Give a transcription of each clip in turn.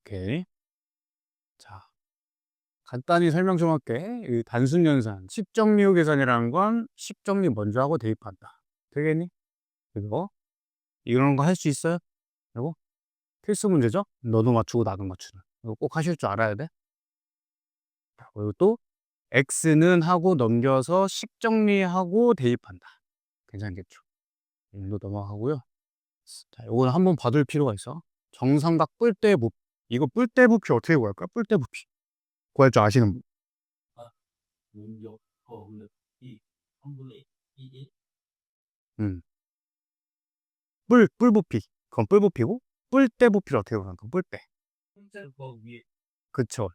오케이. 자, 간단히 설명 좀 할게. 이 단순 연산, 식정리후 계산이라는 건 식정리 먼저 하고 대입한다. 되겠니? 그리고 이런 거 할 수 있어요? 그리고 필수 문제죠? 너도 맞추고 나도 맞추는. 이거 꼭 하실 줄 알아야 돼. 그리고 또 x는 하고 넘겨서 식정리하고 대입한다. 괜찮겠죠? 이거 넘어가고요. 자, 요거는 한번 봐둘 필요가 있어. 정삼각 뿔대 부피. 이거 뿔대 부피 어떻게 구할까? 뿔대 부피. 구할 줄 아시는 분. 음. 뿔 부피. 그건 뿔 부피고, 뿔대 부피를 어떻게 구하는 거? 뿔대. 그쵸.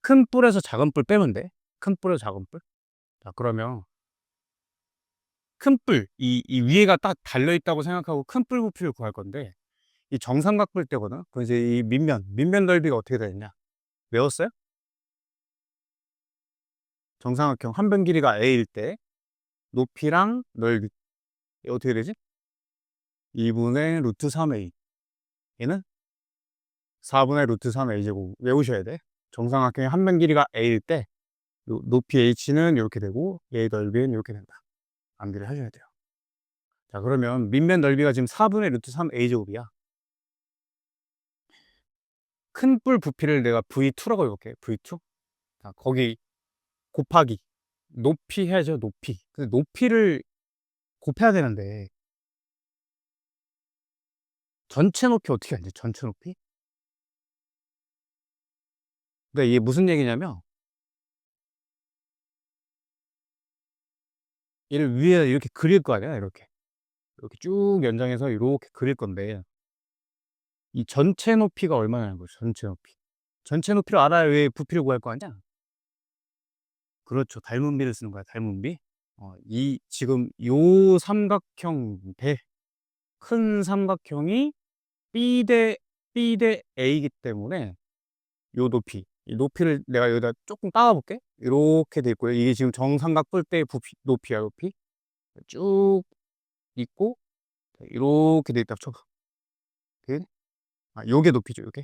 큰 뿔에서 작은 뿔 빼면 돼. 큰 뿔에서 작은 뿔. 자, 그러면 큰 뿔, 이 위에가 딱 달려있다고 생각하고 큰 뿔 부피를 구할 건데, 이 정삼각 뿔대거든? 그럼 이제 이 밑면 넓이가 어떻게 되느냐? 외웠어요? 정삼각형 한 변 길이가 a일 때, 높이랑 넓이. 이게 어떻게 되지? 2분의 루트 3a. 얘는 4분의 루트 3a 제곱. 외우셔야 돼. 정삼각형의 한 변 길이가 a일 때, 높이 h는 이렇게 되고, a 넓이는 이렇게 된다. 암기를 하셔야 돼요. 자, 그러면 밑면 넓이가 지금 4분의 루트 3a 제곱이야. 큰 뿔 부피를 내가 V2라고 해볼게. V2. 자, 거기 곱하기. 높이 해야죠, 높이. 근데 높이를 곱해야 되는데, 전체 높이 어떻게 알지? 전체 높이? 그러니까 이게 무슨 얘기냐면, 얘를 위에 이렇게 그릴 거 아니야, 이렇게. 이렇게 쭉 연장해서 이렇게 그릴 건데, 이 전체 높이가 얼마냐는 거죠, 전체 높이. 전체 높이를 알아야 왜 부피를 구할 거 아니야? 그렇죠. 닮은비를 쓰는 거야, 닮은비. 이, 지금 요 삼각형, 큰 삼각형이 B 대 A이기 때문에 요 높이, 이 높이를 내가 여기다 조금 따와 볼게. 이렇게 돼 있고요. 이게 지금 정삼각 뿔대의 부피, 높이야, 높이. 쭉 있고, 이렇게 돼 있다 쳐. 그, 요게 높이죠, 요게.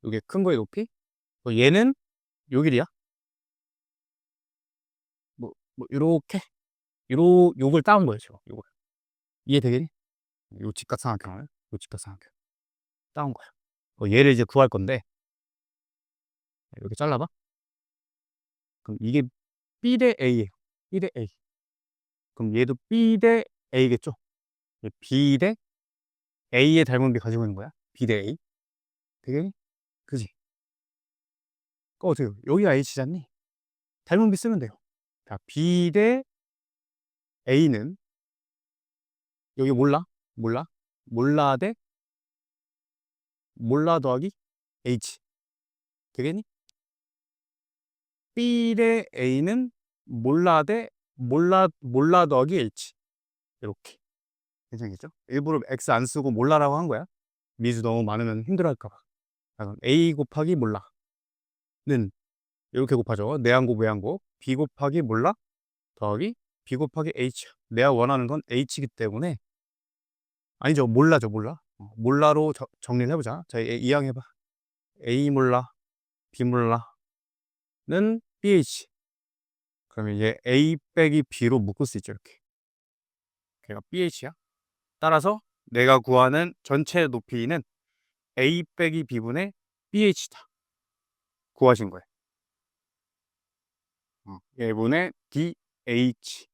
요게 큰 거의 높이. 얘는 요 길이야. 요렇게. 요걸 따온 거예요, 지금. 요걸. 이해되겠니? 요 직각삼각형을. 요 직각삼각형. 따온 거야. 얘를 이제 구할 건데, 이렇게 잘라봐. 그럼 이게 B 대 A예요. B 대 A. 그럼 얘도 B 대 A겠죠? B 대 A의 닮은비 가지고 있는 거야. B 대 A. 되게, 그지? 어때요? 여기가 H잖니? 닮은비 쓰면 돼요. 자, B 대 A는 여기 몰라? 몰라? 몰라 대 몰라 더하기 H. 되겠니? B 대 A는 몰라 대 몰라 더하기 H. 이렇게. 괜찮겠죠? 일부러 X 안 쓰고 몰라라고 한 거야. 미수 너무 많으면 힘들어할까 봐. 그럼 A 곱하기 몰라는 이렇게 곱하죠. 내항곱 외항곱. B 곱하기 몰라 더하기 B 곱하기 H. 내가 원하는 건 H이기 때문에, 아니죠. 몰라죠. 몰라. 몰라로 정리를 해보자. 자, 이항 해봐. A 몰라, B 몰라는 BH. 그러면 이제 A 빼기 B로 묶을 수 있죠. 이렇게. 걔가 BH야. 따라서 내가 구하는 전체 높이는 A 빼기 B분의 BH다. 구하신 거예요. 얘분의 DH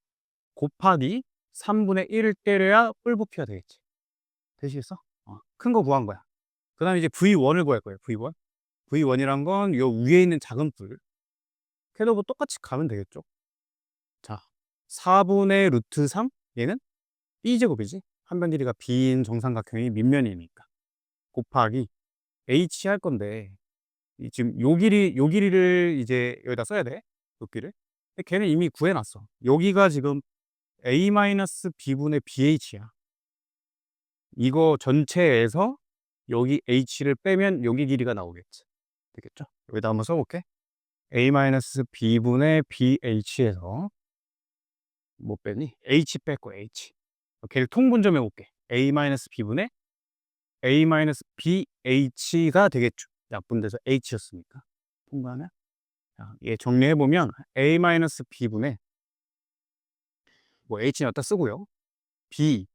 곱하기 3분의 1을 때려야 뿔부피가 되겠지. 되시겠어? 큰 거 구한 거야. 그 다음에 이제 V1을 구할 거예요. V1. V1이란 건 요 위에 있는 작은 뿔. 걔도 뭐 똑같이 가면 되겠죠. 자, 4분의 루트 3. 얘는 B제곱이지. 한 변 길이가 B인 정삼각형이 밑면이니까. 곱하기 H 할 건데, 지금 요 길이를 이제 여기다 써야 돼. 높이를. 근데 걔는 이미 구해놨어. 여기가 지금 A-B분의 BH야. 이거 전체에서 여기 H를 빼면 여기 길이가 나오겠지. 되겠죠? 여기다 한번 써볼게. A-B분의 BH에서 뭐 빼니? H 뺐고 H. 걔를 통분 좀 해볼게. A-B분의 A-BH가 되겠죠. 약분돼서 H였으니까. 통과하면? 자, 얘 정리해보면 A-B분의 뭐 H는 여기다 쓰고요. B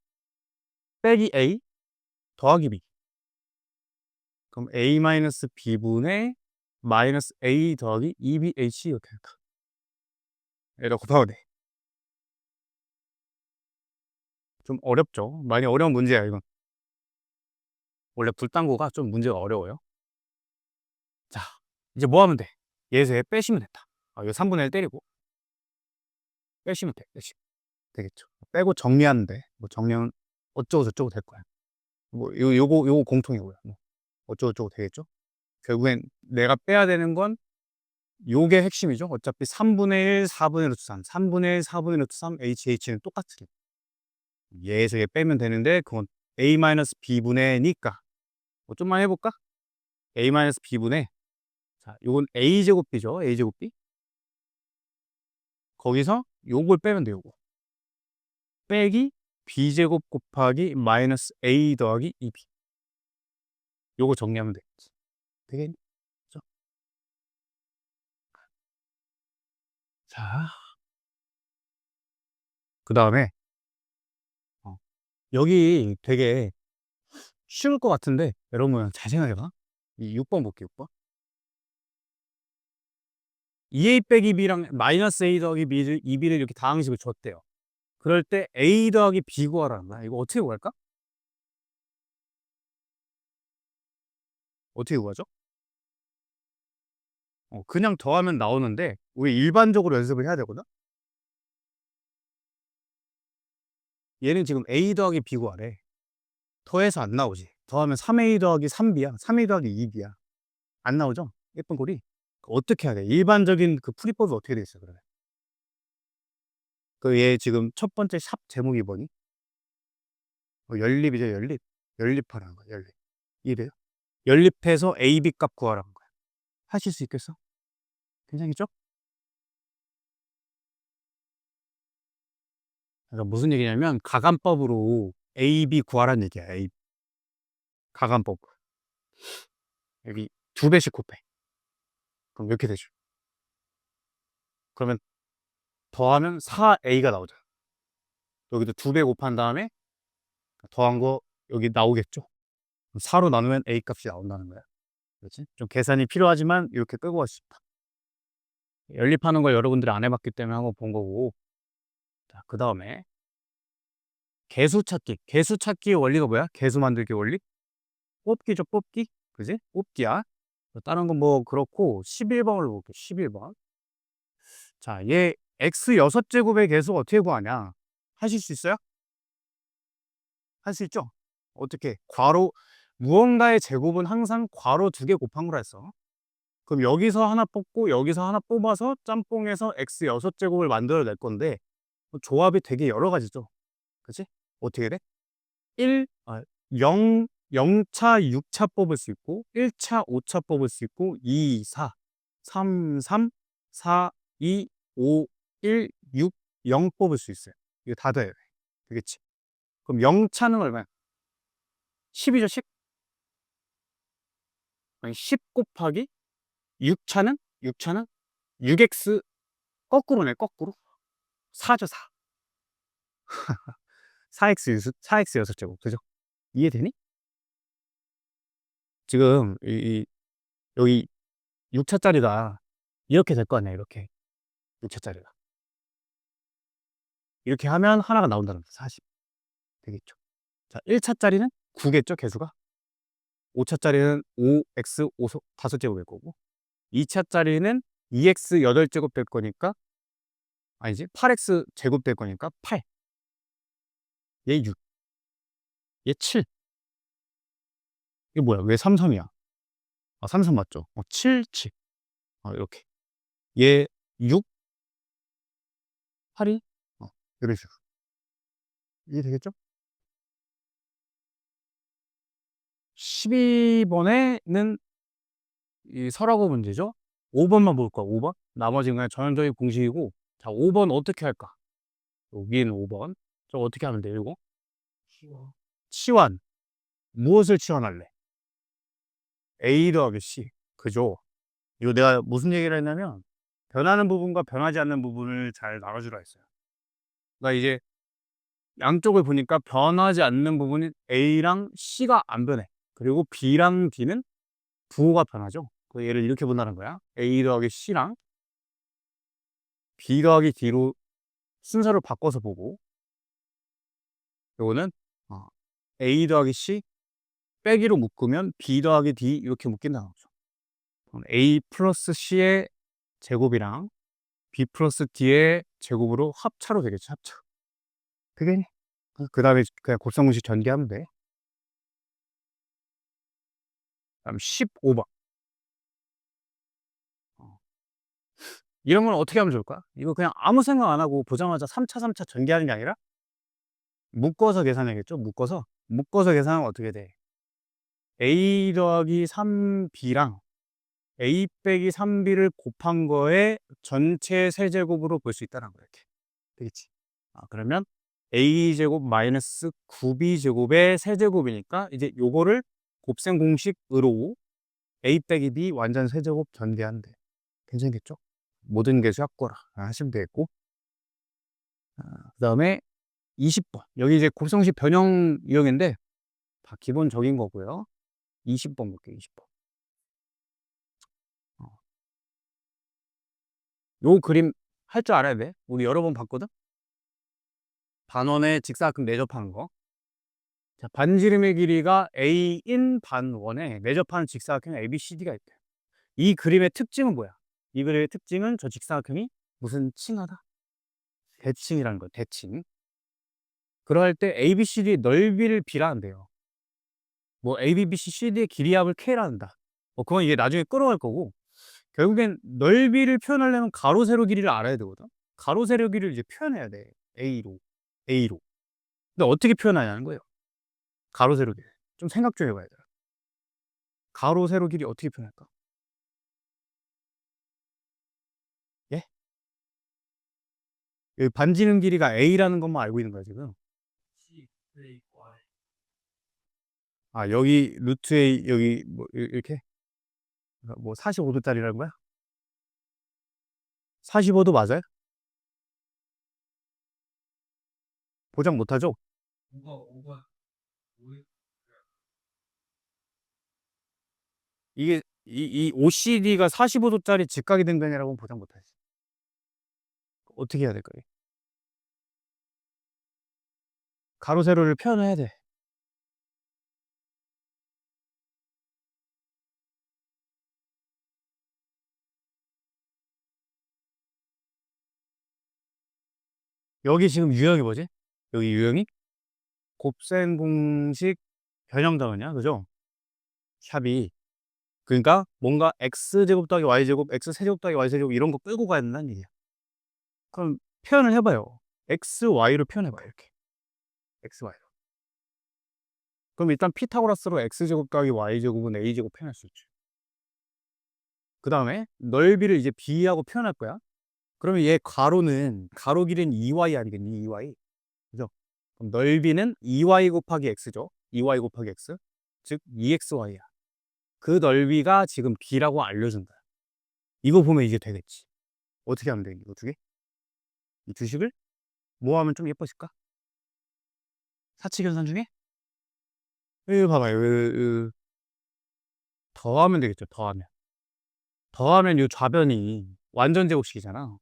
빼기 A 더하기 B. 그럼 A-B분의 마이너스 A 더하기 2BH 이렇게 할까? 얘를 곱하면 돼. 좀 어렵죠? 많이 어려운 문제야, 이건. 원래 불당구가 좀 문제가 어려워요. 자, 이제 뭐 하면 돼? 얘에서 얘 빼시면 된다. 이거 3분의 1 때리고 빼시면 돼. 빼시면 되겠죠. 빼고 정리하는데 뭐 정리는 어쩌고 저쩌고 될 거야. 뭐 요거 공통이고요. 뭐 어쩌고 저쩌고 되겠죠. 결국엔 내가 빼야 되는 건 요게 핵심이죠. 어차피 3분의 1, 4분의 루트 3, 3분의 1, 4분의 루트 3, HH는 똑같으니 얘에서 얘 빼면 되는데 그건 A-B분의니까 뭐 좀만 해볼까? A-B분의 자, 요건 A제곱 B죠. A제곱 B 거기서 요걸 빼면 돼. 요거 빼기 B제곱 곱하기 마이너스 A 더하기 2B 요거 정리하면 되겠지. 되겠니? 그죠? 자, 그 다음에 여기 되게 쉬울 것 같은데 여러분 잘 생각해봐. 이 6번 볼게요. 6번 2A 빼기 B랑 마이너스 A 더하기 B, 2B를 이렇게 다항식을 줬대요. 그럴 때 A 더하기 B 구하라는 거야. 이거 어떻게 구할까? 어떻게 구하죠? 그냥 더하면 나오는데 우리 일반적으로 연습을 해야 되거든. 얘는 지금 A 더하기 B 구하래. 더해서 안 나오지. 더하면 3A 더하기 3B야. 3A 더하기 2B야. 안 나오죠? 예쁜 꼴이. 어떻게 해야 돼? 일반적인 그 풀이법이 어떻게 돼 있어, 그러면? 그 얘 지금 첫 번째 샵 제목이 뭐니? 연립이죠, 연립. 연립하라는 거야, 연립. 이래요? 연립해서 A, B 값 구하라는 거야. 하실 수 있겠어? 괜찮겠죠? 그러니까 무슨 얘기냐면 가간법으로 A, B 구하라는 얘기야. A. 가간법. 여기 2배씩 곱해. 그럼 이렇게 되죠. 그러면 더하면 4A가 나오죠. 여기도 2배 곱한 다음에 더한 거 여기 나오겠죠. 4로 나누면 A 값이 나온다는 거야. 그렇지? 좀 계산이 필요하지만 이렇게 끌고 갈 수 있다. 연립하는 걸 여러분들이 안 해봤기 때문에 한번 본 거고. 자, 그 다음에 개수 찾기. 개수 찾기의 원리가 뭐야? 개수 만들기 원리? 뽑기죠, 뽑기. 그지? 뽑기야. 다른 건 뭐 그렇고 11번을 볼게요. 11번. 자, 얘 x 6제곱의 개수 어떻게 구하냐? 하실 수 있어요? 할 수 있죠? 어떻게? 괄호 무언가의 제곱은 항상 괄호 2개 곱한 거라 했어. 그럼 여기서 하나 뽑고 여기서 하나 뽑아서 짬뽕해서 x 6제곱을 만들어 낼 건데 조합이 되게 여러 가지죠. 그치? 어떻게 돼? 0, 0차, 6차 뽑을 수 있고 1차, 5차 뽑을 수 있고 2, 4, 3, 3, 4, 2, 5, 1, 6, 0 뽑을 수 있어요. 이거 다 돼야 돼. 되겠지? 그럼 0차는 얼마야? 10이죠, 10? 10 곱하기 6차는? 6차는? 6x 거꾸로네, 거꾸로. 4죠, 4. 4x 6제곱. 그죠? 이해되니? 지금, 여기 6차짜리가 이렇게 될 거 아니야, 이렇게. 6차짜리가. 이렇게 하면 하나가 나온다는 거죠. 40. 되겠죠. 자, 1차짜리는 9겠죠, 개수가. 5차짜리는 5x 5제곱일 거고. 2차짜리는 2x 8제곱 될 거니까 아니지 8x 제곱 될 거니까 8. 얘 6. 얘 7. 이게 뭐야? 왜 3, 3이야? 3, 3 맞죠? 7, 7. 이렇게. 얘 6, 8이 이런 식으로. 이해되겠죠? 12번에는 이 설하고 문제죠. 5번만 볼 거야. 5번. 나머지는 그냥 전형적인 공식이고. 자, 5번 어떻게 할까? 여기는 5번. 저 어떻게 하면 돼요, 이거? 치환. 무엇을 치환할래? A 더하기 C. 그죠? 이거 내가 무슨 얘기를 했냐면 변하는 부분과 변하지 않는 부분을 잘 나눠주라 했어요. 그러니까 이제 양쪽을 보니까 변하지 않는 부분이 A랑 C가 안 변해. 그리고 B랑 D는 부호가 변하죠. 그 얘를 이렇게 본다는 거야. A 더하기 C랑 B 더하기 D로 순서를 바꿔서 보고, 요거는 A 더하기 C 빼기로 묶으면 B 더하기 D 이렇게 묶인다는 거죠. 그럼 A 플러스 C의 제곱이랑 B 플러스 D의 제곱으로 합차로 되겠죠. 합차. 그게 그 다음에 그냥 곱셈공식 전개하면 돼. 다음 15번. 이런 건 어떻게 하면 좋을까? 이거 그냥 아무 생각 안 하고 보자마자 3차, 3차 전개하는 게 아니라 묶어서 계산해야겠죠? 묶어서 계산하면 어떻게 돼? A 더하기 3B랑 A 빼기 3B를 곱한 거에 전체 세제곱으로 볼 수 있다는 거야. 이렇게. 되겠지? 그러면 A제곱 마이너스 9B제곱의 세제곱이니까 이제 요거를 곱셈 공식으로 A 빼기 B 완전 세제곱 전개한대. 괜찮겠죠? 모든 개수 합거라 하시면 되겠고, 그 다음에 20번. 여기 이제 곱셈공식 변형 유형인데 다 기본적인 거고요. 20번 볼게요. 20번. 요 그림 할 줄 알아야 돼. 우리 여러 번 봤거든. 반원의 직사각형 내접하는 거. 자, 반지름의 길이가 A인 반원에 내접하는 직사각형 ABCD가 있대. 이 그림의 특징은 뭐야? 이 그림의 특징은 저 직사각형이 무슨 칭하다? 대칭이라는 거예요. 대칭. 그럴 때 ABCD의 넓이를 B라는데요. 뭐 ABBC CD의 길이합을 K라는다. 그건 이게 나중에 끌어갈 거고, 결국엔 넓이를 표현하려면 가로 세로 길이를 알아야 되거든. 가로 세로 길이를 이제 표현해야 돼. A로. 근데 어떻게 표현하냐는 거예요. 가로 세로 길이. 좀 생각 좀 해봐야 돼. 가로 세로 길이 어떻게 표현할까? 예? 여기 반지름 길이가 A라는 것만 알고 있는 거야 지금. 여기 루트 A 여기 뭐 이렇게 뭐 45도짜리라는 거야? 45도 맞아요? 보장 못하죠? 이게 이 OCD가 45도짜리 직각이 등변이라고는 보장 못하지. 어떻게 해야 될까요? 가로 세로를 표현해야 돼. 여기 지금 유형이 뭐지? 여기 유형이 곱셈 공식 변형당하냐, 그죠? 샵이. 그러니까 뭔가 x제곱 더하기 y제곱, x세제곱 더하기 y세제곱 이런 거 끌고 가야 된다는 얘기야. 그럼 표현을 해봐요. x, y로 표현해봐요. 이렇게. x, y로. 그럼 일단 피타고라스로 x제곱 더하기 y제곱은 a제곱 표현할 수 있죠. 그 다음에 넓이를 이제 b하고 표현할 거야. 그러면 얘 가로 길이는 2y 아니겠니? 2y. 그죠? 그럼 넓이는 2y 곱하기 x죠. 2y 곱하기 x. 즉 2xy야. 그 넓이가 지금 b라고 알려준다. 이거 보면 이제 되겠지. 어떻게 하면 돼? 이거 두 개? 이 두 식을 뭐 하면 좀 예뻐질까? 사칙연산 중에? 이거 봐봐요. 더하면 되겠죠. 더하면 이 좌변이 완전 제곱식이잖아.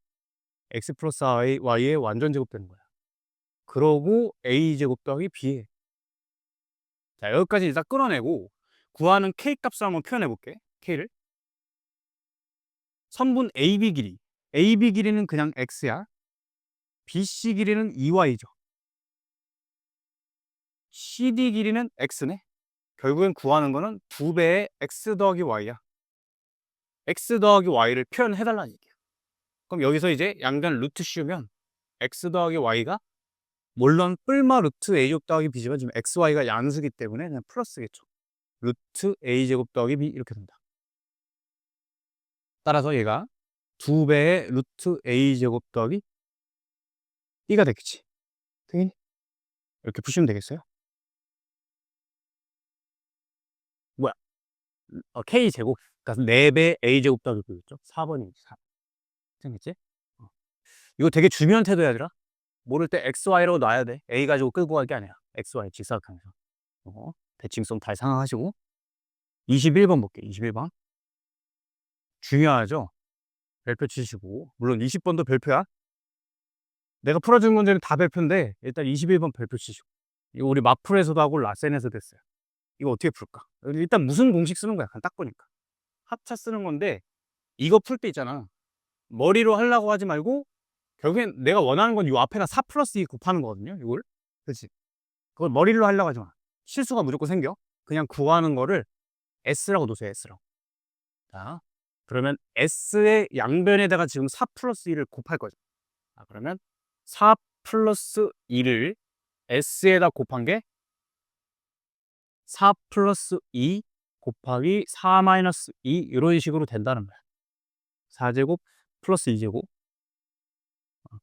x 플러스 y의 완전 제곱 되는 거야. 그러고 a 제곱 더하기 b에. 자, 여기까지 일단 끌어내고 구하는 k 값을 한번 표현해 볼게. k를. 선분 AB 길이. AB 길이는 그냥 x야. BC 길이는 2y죠. CD 길이는 x네. 결국엔 구하는 거는 2배의 x 더하기 y야. x 더하기 y를 표현해달라는 얘기야. 그럼 여기서 이제 양변 루트 씌우면 x 더하기 y가 물론 뿔마 루트 a제곱 더하기 b지만 지금 xy가 양수기 때문에 그냥 플러스겠죠. 루트 a제곱 더하기 b 이렇게 된다. 따라서 얘가 2배의 루트 a제곱 더하기 b가 되겠지. 되겠니? 이렇게 푸시면 되겠어요? K제곱. 그러니까 4배 A제곱 더하기 B겠죠? 4번이 4. 생겼지? 이거 되게 중요한 태도야, 얘들아. 모를 때 XY라고 놔야 돼. A 가지고 끌고 갈 게 아니야. XY 직사각형에서. 대칭성 잘 생각하시고. 21번 볼게. 21번. 중요하죠? 별표 치시고. 물론 20번도 별표야. 내가 풀어준 문제는 다 별표인데 일단 21번 별표 치시고. 이거 우리 마풀에서도 하고 라센에서도 했어요. 이거 어떻게 풀까? 일단 무슨 공식 쓰는 거야? 딱 보니까. 합차 쓰는 건데 이거 풀 때 있잖아. 머리로 하려고 하지 말고 결국엔 내가 원하는 건 이 앞에다 4 플러스 2 곱하는 거거든요. 이걸. 그렇지? 그걸 머리로 하려고 하지 마. 실수가 무조건 생겨. 그냥 구하는 거를 S라고 놓으세요. S라고. 자, 그러면 S의 양변에다가 지금 4 플러스 2를 곱할 거죠. 그러면 4 플러스 2를 S에다 곱한 게 4 플러스 2 곱하기 4 마이너스 2 이런 식으로 된다는 거야. 4제곱 플러스 2제곱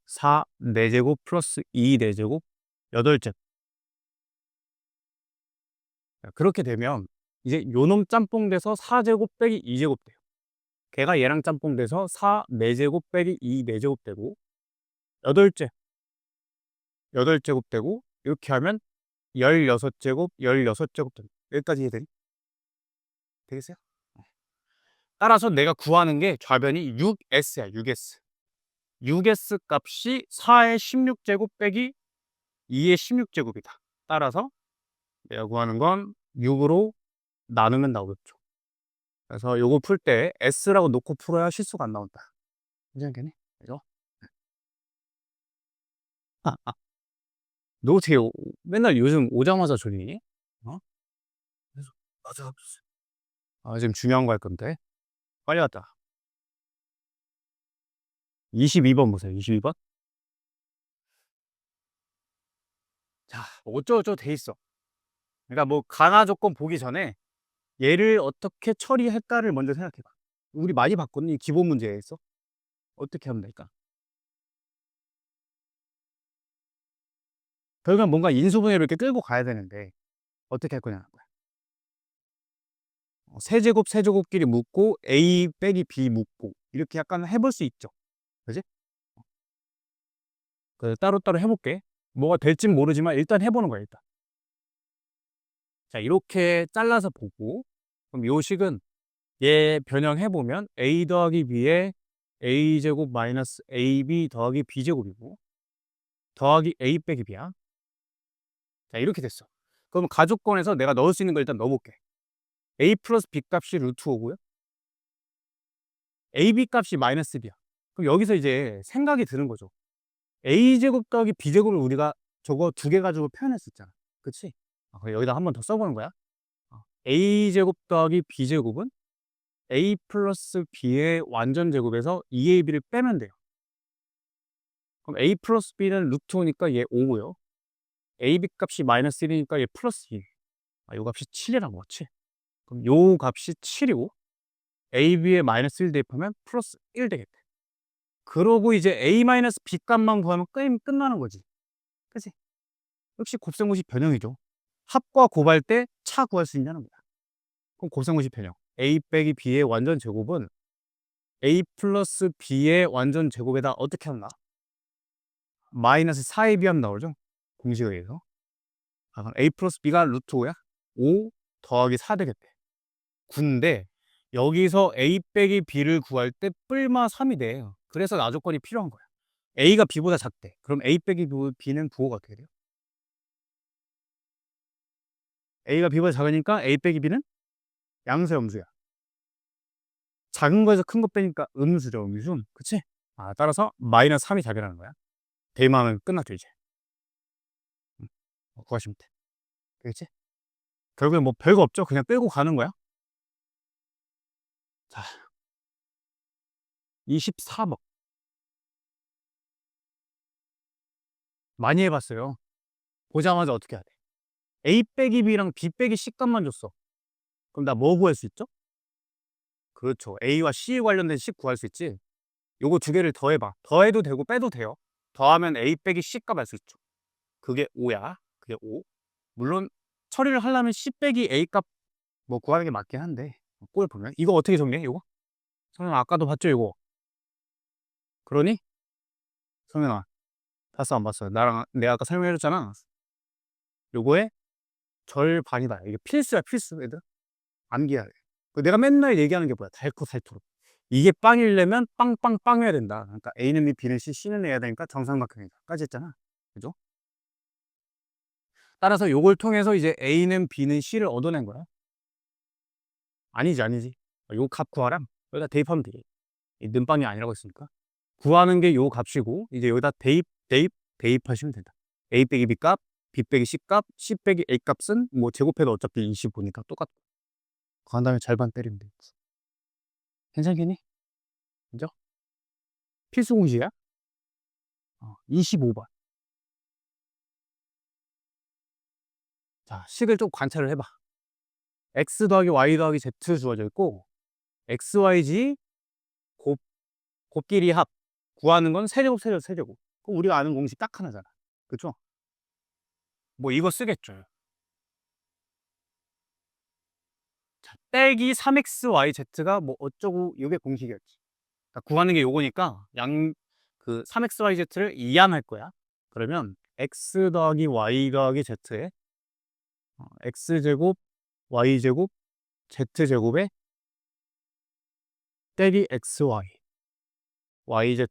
4 4제곱 플러스 2 4제곱 8제곱. 그렇게 되면 이제 요놈 짬뽕 돼서 4제곱 빼기 2제곱 돼요. 걔가 얘랑 짬뽕 돼서 4 4제곱 빼기 2 4제곱 되고 8째 8제곱 되고 이렇게 하면 16제곱 16제곱 됩니다. 여기까지 이해되니? 되겠어요? 따라서 내가 구하는 게 좌변이 6S야. 6S 6S 값이 4의 16제곱 빼기 2의 16제곱이다. 따라서 내가 구하는 건 6으로 나누면 나오겠죠. 그래서 요거 풀 때 S라고 놓고 풀어야 실수가 안 나온다. 괜찮겠니? 그죠? 너 어떻게 맨날 요즘 오자마자 졸리니? 그래서 맞아. 지금 중요한 거 할 건데 빨리 왔다. 22번 보세요. 22번. 자, 어쩌고저쩌고 돼 있어. 그러니까 뭐 가나 조건 보기 전에 얘를 어떻게 처리할까를 먼저 생각해봐. 우리 많이 봤거든. 이 기본 문제에서 어떻게 하면 될까? 결국엔 뭔가 인수분해를 이렇게 끌고 가야 되는데 어떻게 할 거냐는 거야. 세제곱 세제곱끼리 묶고 A 빼기 B 묶고 이렇게 약간 해볼 수 있죠. 그지? 따로따로 해볼게. 뭐가 될진 모르지만 일단 해보는 거야. 일단. 자, 이렇게 잘라서 보고 그럼 요 식은 얘 변형해보면 A 더하기 B에 A제곱 마이너스 AB 더하기 B제곱이고 더하기 A 빼기 B야. 자, 이렇게 됐어. 그럼 가족권에서 내가 넣을 수 있는 걸 일단 넣어볼게. A 플러스 B 값이 루트 5고요. AB 값이 마이너스 B야. 그럼 여기서 이제 생각이 드는 거죠. A제곱 더하기 B제곱을 우리가 저거 두 개 가지고 표현했었잖아. 그치? 그럼 여기다 한 번 더 써보는 거야. A제곱 더하기 B제곱은 A 플러스 B의 완전 제곱에서 2AB를 빼면 돼요. 그럼 A 플러스 B는 루트 5니까 얘 5고요. AB 값이 마이너스 1이니까 얘 플러스 2. 요 값이 7이라고 그렇지? 그럼 요 값이 7이고 AB에 마이너스 1 대입하면 플러스 1 되겠대. 그러고 이제 A 마이너스 B 값만 구하면 게임 끝나는 거지. 그치? 역시 곱셈공식 변형이죠. 합과 곱할 때 차 구할 수 있냐는 거야. 그럼 곱셈공식 변형. A 빼기 B의 완전 제곱은 A 플러스 B의 완전 제곱에다 어떻게 하나? 마이너스 4AB 하면 나오죠? 공식에 의해서. 그럼 A 플러스 B가 루트 5야? 5 더하기 4 되겠대. 근데 여기서 A 빼기 B를 구할 때 뿔마 3이 돼. 그래서 나조건이 필요한 거야. A가 B보다 작대. 그럼 A 빼기 B는 부호가 어떻게 돼요? A가 B보다 작으니까 A 빼기 B는 양수 염수야. 작은 거에서 큰 거 빼니까 음수죠. 음수. 그치? 따라서 마이너스 3이 답이라는 거야. 대입하면 끝났죠 이제. 구하시면 돼. 되겠지? 결국엔 뭐 별거 없죠. 그냥 끌고 가는 거야. 자, 24번. 많이 해봤어요. 보자마자 어떻게 해야 돼? A 빼기 B랑 B 빼기 C 값만 줬어. 그럼 나 뭐 구할 수 있죠? 그렇죠. A와 C에 관련된 C 구할 수 있지. 요거 두 개를 더해봐. 더해도 되고 빼도 돼요. 더하면 A 빼기 C 값 알 수 있죠. 그게 5야. 그게 5. 물론 처리를 하려면 C 빼기 A 값 뭐 구하는 게 맞긴 한데 꼴 보면 이거 어떻게 정리해? 이거? 성현아 아까도 봤죠 이거? 그러니? 성현아 봤어 안 봤어? 나랑 내가 아까 설명해줬잖아. 요거의 절반이다. 이게 필수야 필수 애들. 암기해야 돼. 내가 맨날 얘기하는 게 뭐야? 달고 살토록. 이게 빵이려면 빵빵빵 해야 된다. 그러니까 A는 B, B는 C, C는 해야 되니까 정삼각형이다까지 했잖아. 그죠? 따라서 요걸 통해서 이제 A는 B는 C를 얻어낸 거야. 아니지 아니지. 요 값 구하람 여기다 대입하면 돼. 이 는빵이 아니라고 했으니까 구하는 게 요 값이고 이제 여기다 대입하시면 된다. A 빼기 B 값, B 빼기 C 값, C 빼기 A 값은 뭐 제곱해도 어차피 25니까 똑같고 그 다음에 절반 때리면 돼. 괜찮겠니? 그죠? 필수 공식이야? 25번. 자, 식을 좀 관찰을 해봐. x 더하기 y 더하기 z 주어져 있고 x, y, z 곱끼리 합 구하는 건 세제곱 세제곱 세제곱. 그럼 우리가 아는 공식 딱 하나잖아. 그쵸? 뭐 이거 쓰겠죠. 자, 빼기 3xyz가 뭐 어쩌고 이게 공식이었지. 그러니까 구하는 게 요거니까 그 3xyz를 이항할 거야. 그러면 x 더하기 y 더하기 z에 x제곱 y제곱 z제곱에 빼기 xy yz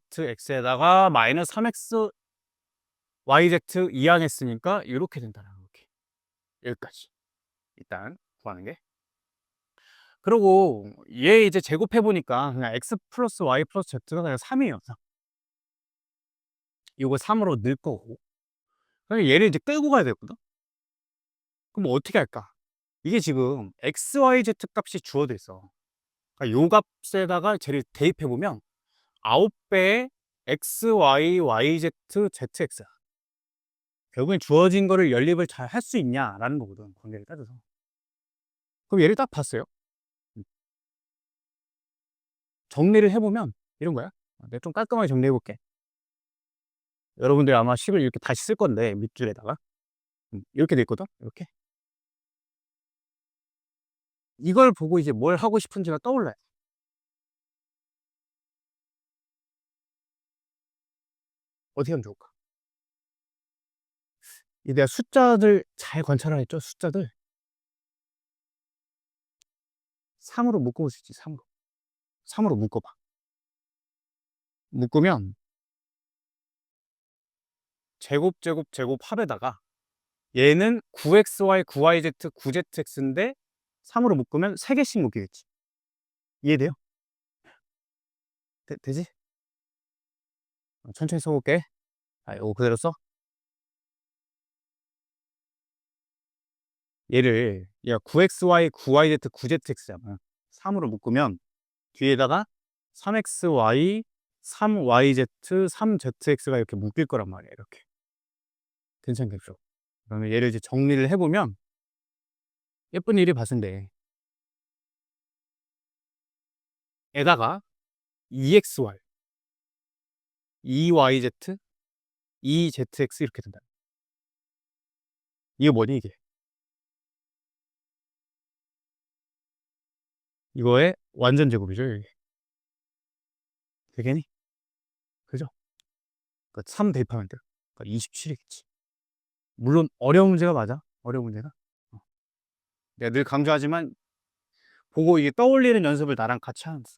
zx에다가 마이너스 3x yz 이항했으니까 이렇게 된다는 거게. 여기까지 일단 구하는 게. 그리고 얘 이제 제곱해 보니까 그냥 x 플러스 y 플러스 z가 그냥 3이에요. 이거 3으로 넣을 거고. 그럼 얘를 이제 끌고 가야 되거든. 그럼 뭐 어떻게 할까? 이게 지금 x, y, z 값이 주어져 있어. 그러니까 요 값에다가 쟤를 대입해 보면 9배의 x, y, y, z, zx야. 결국엔 주어진 거를 연립을 잘 할 수 있냐라는 거거든. 관계를 따져서. 그럼 얘를 딱 봤어요. 정리를 해보면 이런 거야. 내가 좀 깔끔하게 정리해 볼게. 여러분들 아마 식을 이렇게 다시 쓸 건데 밑줄에다가 이렇게 돼 있거든. 이렇게 이걸 보고 이제 뭘 하고 싶은지가 떠올라요. 어떻게 하면 좋을까? 이 내가 숫자들 잘 관찰하랬죠? 숫자들 3으로 묶어볼 수 있지. 3으로 묶어봐. 묶으면 제곱 제곱 제곱 합에다가 얘는 9xy 9yz 9zx인데 3으로 묶으면 3개씩 묶이겠지. 이해돼요? 되지? 천천히 써볼게. 이거 그대로 써. 얘를 9xy 9yz 9zx잖아. 3으로 묶으면 뒤에다가 3xy 3yz 3zx가 이렇게 묶일 거란 말이야. 이렇게. 괜찮겠죠? 그러면 얘를 이제 정리를 해보면 예쁜 일이 봤은데 에다가 2xy 2yz 2zx 이렇게 된다. 이게 뭐니 이게? 이거의 완전 제곱이죠. 이게. 되겠니? 그죠? 그러니까 3 대입하면 돼요. 그러니까 27이겠지. 물론 어려운 문제가 맞아. 어려운 문제가. 내가 늘 강조하지만 보고 이게 떠올리는 연습을 나랑 같이 하는 거야.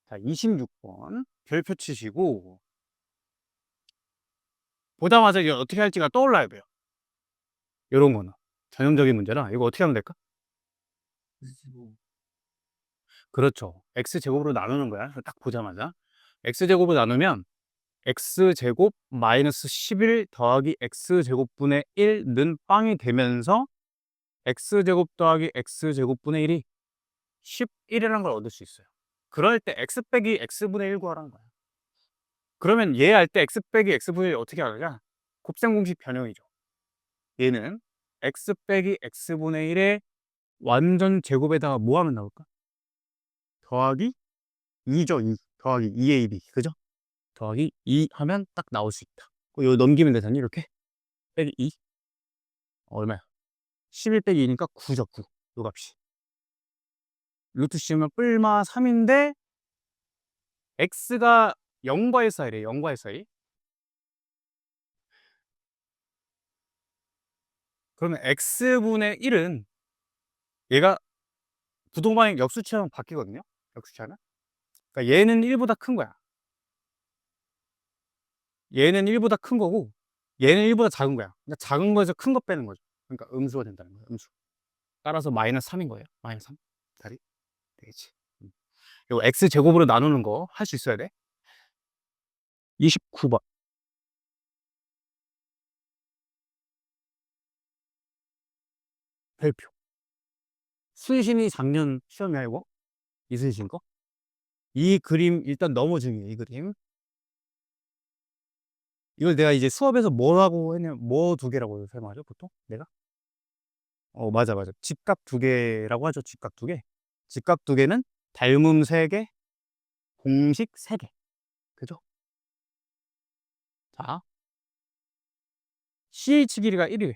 자, 26번 별표 치시고 보자마자 이거 어떻게 할지가 떠올라야 돼요. 이런 거는 전형적인 문제라 이거 어떻게 하면 될까? 그렇죠. x제곱으로 나누는 거야. 딱 보자마자 x제곱으로 나누면 x제곱 마이너스 11 더하기 x제곱분의 1는 빵이 되면서 x제곱 더하기 x제곱분의 1이 11이라는 걸 얻을 수 있어요. 그럴 때 x 빼기 x분의 1 구하라는 거야. 그러면 얘 할 때 x 빼기 x분의 1 어떻게 하느냐? 곱셈 공식 변형이죠. 얘는 x 빼기 x분의 1의 완전 제곱에다가 뭐 하면 나올까? 더하기 2죠. 2. 더하기 2ab. 그죠? 더하기 2 하면 딱 나올 수 있다. 이거 넘기면 되잖니? 이렇게. 빼기 2. 얼마야? 11 빼기 2니까 9죠. 9. 요 값이. 루트 씌우면 뿔마 3인데 x가 0과 1 사이래. 0과 1 사이. 그러면 x분의 1은 얘가 부동방향 역수치하면 바뀌거든요. 역수치하면. 그러니까 얘는 1보다 큰 거야. 얘는 1보다 큰 거고 얘는 1보다 작은 거야. 그러니까 작은 거에서 큰 거 빼는 거죠. 그러니까 음수가 된다는 거예요. 음수. 따라서 마이너스 3인 거예요. 마이너스 3. 다리 되겠지. 이거 x 제곱으로 나누는 거 할 수 있어야 돼. 29번. 별표. 순신이 작년 시험이야 이거. 이순신 거. 이 그림 일단 너무 중요해. 이 그림. 이걸 내가 이제 수업에서 뭐라고 했냐면 뭐 두 개라고 설명하죠 보통 내가? 맞아 맞아. 집값 두 개라고 하죠. 집값 두 개. 집값 두 개는 닮음 세 개, 공식 세 개. 그죠? 자, CH 길이가 1이래.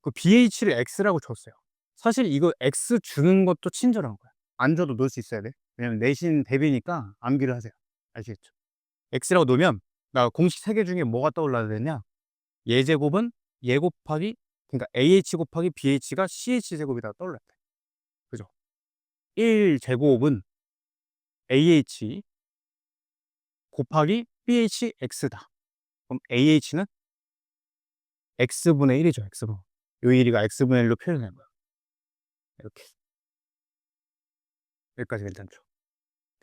그 BH를 X라고 줬어요. 사실 이거 X 주는 것도 친절한 거야. 안 줘도 넣을 수 있어야 돼. 왜냐면 내신 대비니까 암기를 하세요. 아시겠죠? X라고 놓으면 나 공식 세 개 중에 뭐가 떠올라야 되냐? 얘 제곱은 얘 곱하기 그러니까 AH 곱하기 BH가 CH 제곱이다 떠올라야 돼. 그죠? 1 제곱은 AH 곱하기 BHX다. 그럼 AH는 X분의 1이죠. X분. 요 길이가 X분의 1로 표현된 거야. 이렇게. 여기까지 괜찮죠?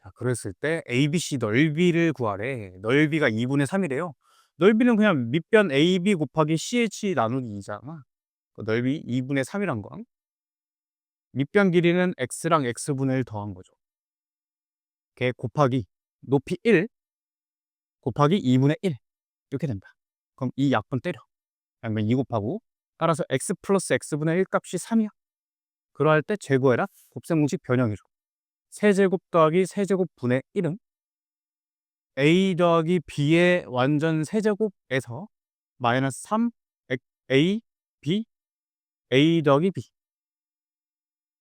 자, 그랬을 때 ABC 넓이를 구하래. 넓이가 2분의 3이래요. 넓이는 그냥 밑변 AB 곱하기 CH 나누기 2잖아. 그 넓이 2분의 3이란 건 밑변 길이는 X랑 X분의 1 더한 거죠. 걔 곱하기 높이 1 곱하기 2분의 1 이렇게 된다. 그럼 이 약분 때려. 그러면 2 곱하고 따라서 X 플러스 X분의 1 값이 3이야. 그러할 때 제거해라. 곱셈공식 변형이죠. 세제곱 더하기 세제곱 분의 1은 A 더하기 B의 완전 세제곱에서 마이너스 3 A, B, A 더하기 B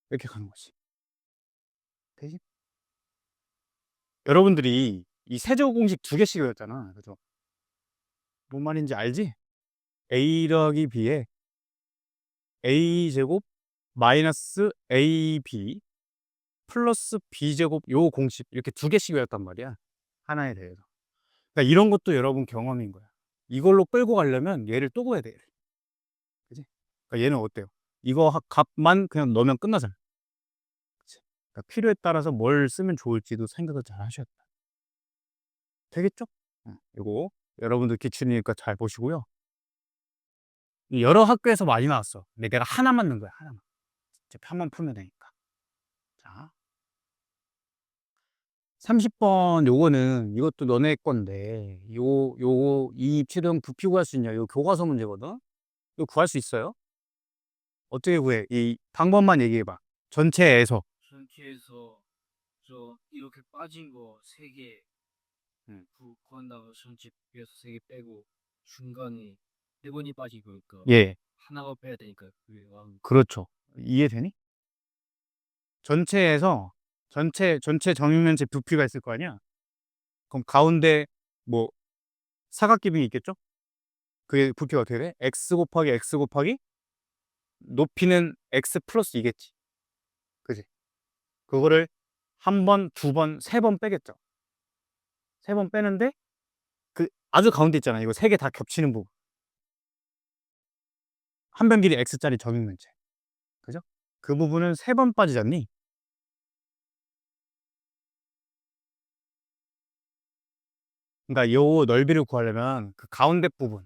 이렇게 가는 거지. 되지? 여러분들이 이 세제곱 공식 두 개씩 외웠잖아. 그죠? 뭔 말인지 알지? A 더하기 B에 A 제곱 마이너스 AB 플러스 B제곱 요 공식 이렇게 두 개씩 외웠단 말이야. 하나에 대해서. 그러니까 이런 것도 여러분 경험인 거야. 이걸로 끌고 가려면 얘를 또 구해야 돼. 얘를. 그지? 그러니까 얘는 어때요? 이거 값만 그냥 넣으면 끝나잖아. 그치? 그러니까 필요에 따라서 뭘 쓰면 좋을지도 생각을 잘 하셔야 돼. 되겠죠? 이거 여러분들 기출이니까 잘 보시고요. 여러 학교에서 많이 나왔어. 근데 내가 하나만 넣은 거야. 하나만. 이제 편만 풀면 되니까. 자, 30번 요거는 이것도 너네 건데 이 입체형 부피 구할 수 있냐? 요 교과서 문제거든. 이거 구할 수 있어요? 어떻게 구해? 이 방법만 얘기해 봐. 전체에서. 전체에서 저 이렇게 빠진 거 세 개 음. 구한다고 전체 비해서 세 개 빼고 중간에 네 번이 빠지고 그러니까 예. 하나가 빼야 되니까 그게 그렇죠. 이해되니? 전체에서 전체 정육면체 부피가 있을 거 아니야? 그럼 가운데 뭐 사각기둥이 있겠죠? 그게 부피가 어떻게 돼? x 곱하기 x 곱하기 높이는 x 플러스 2겠지. 그지? 그거를 한 번, 두 번, 세 번 빼겠죠. 세 번 빼는데 그 아주 가운데 있잖아. 이거 세 개 다 겹치는 부분. 한 변 길이 x짜리 정육면체. 그죠? 그 부분은 세 번 빠지지 않니? 그러니까 요 넓이를 구하려면 그 가운데 부분,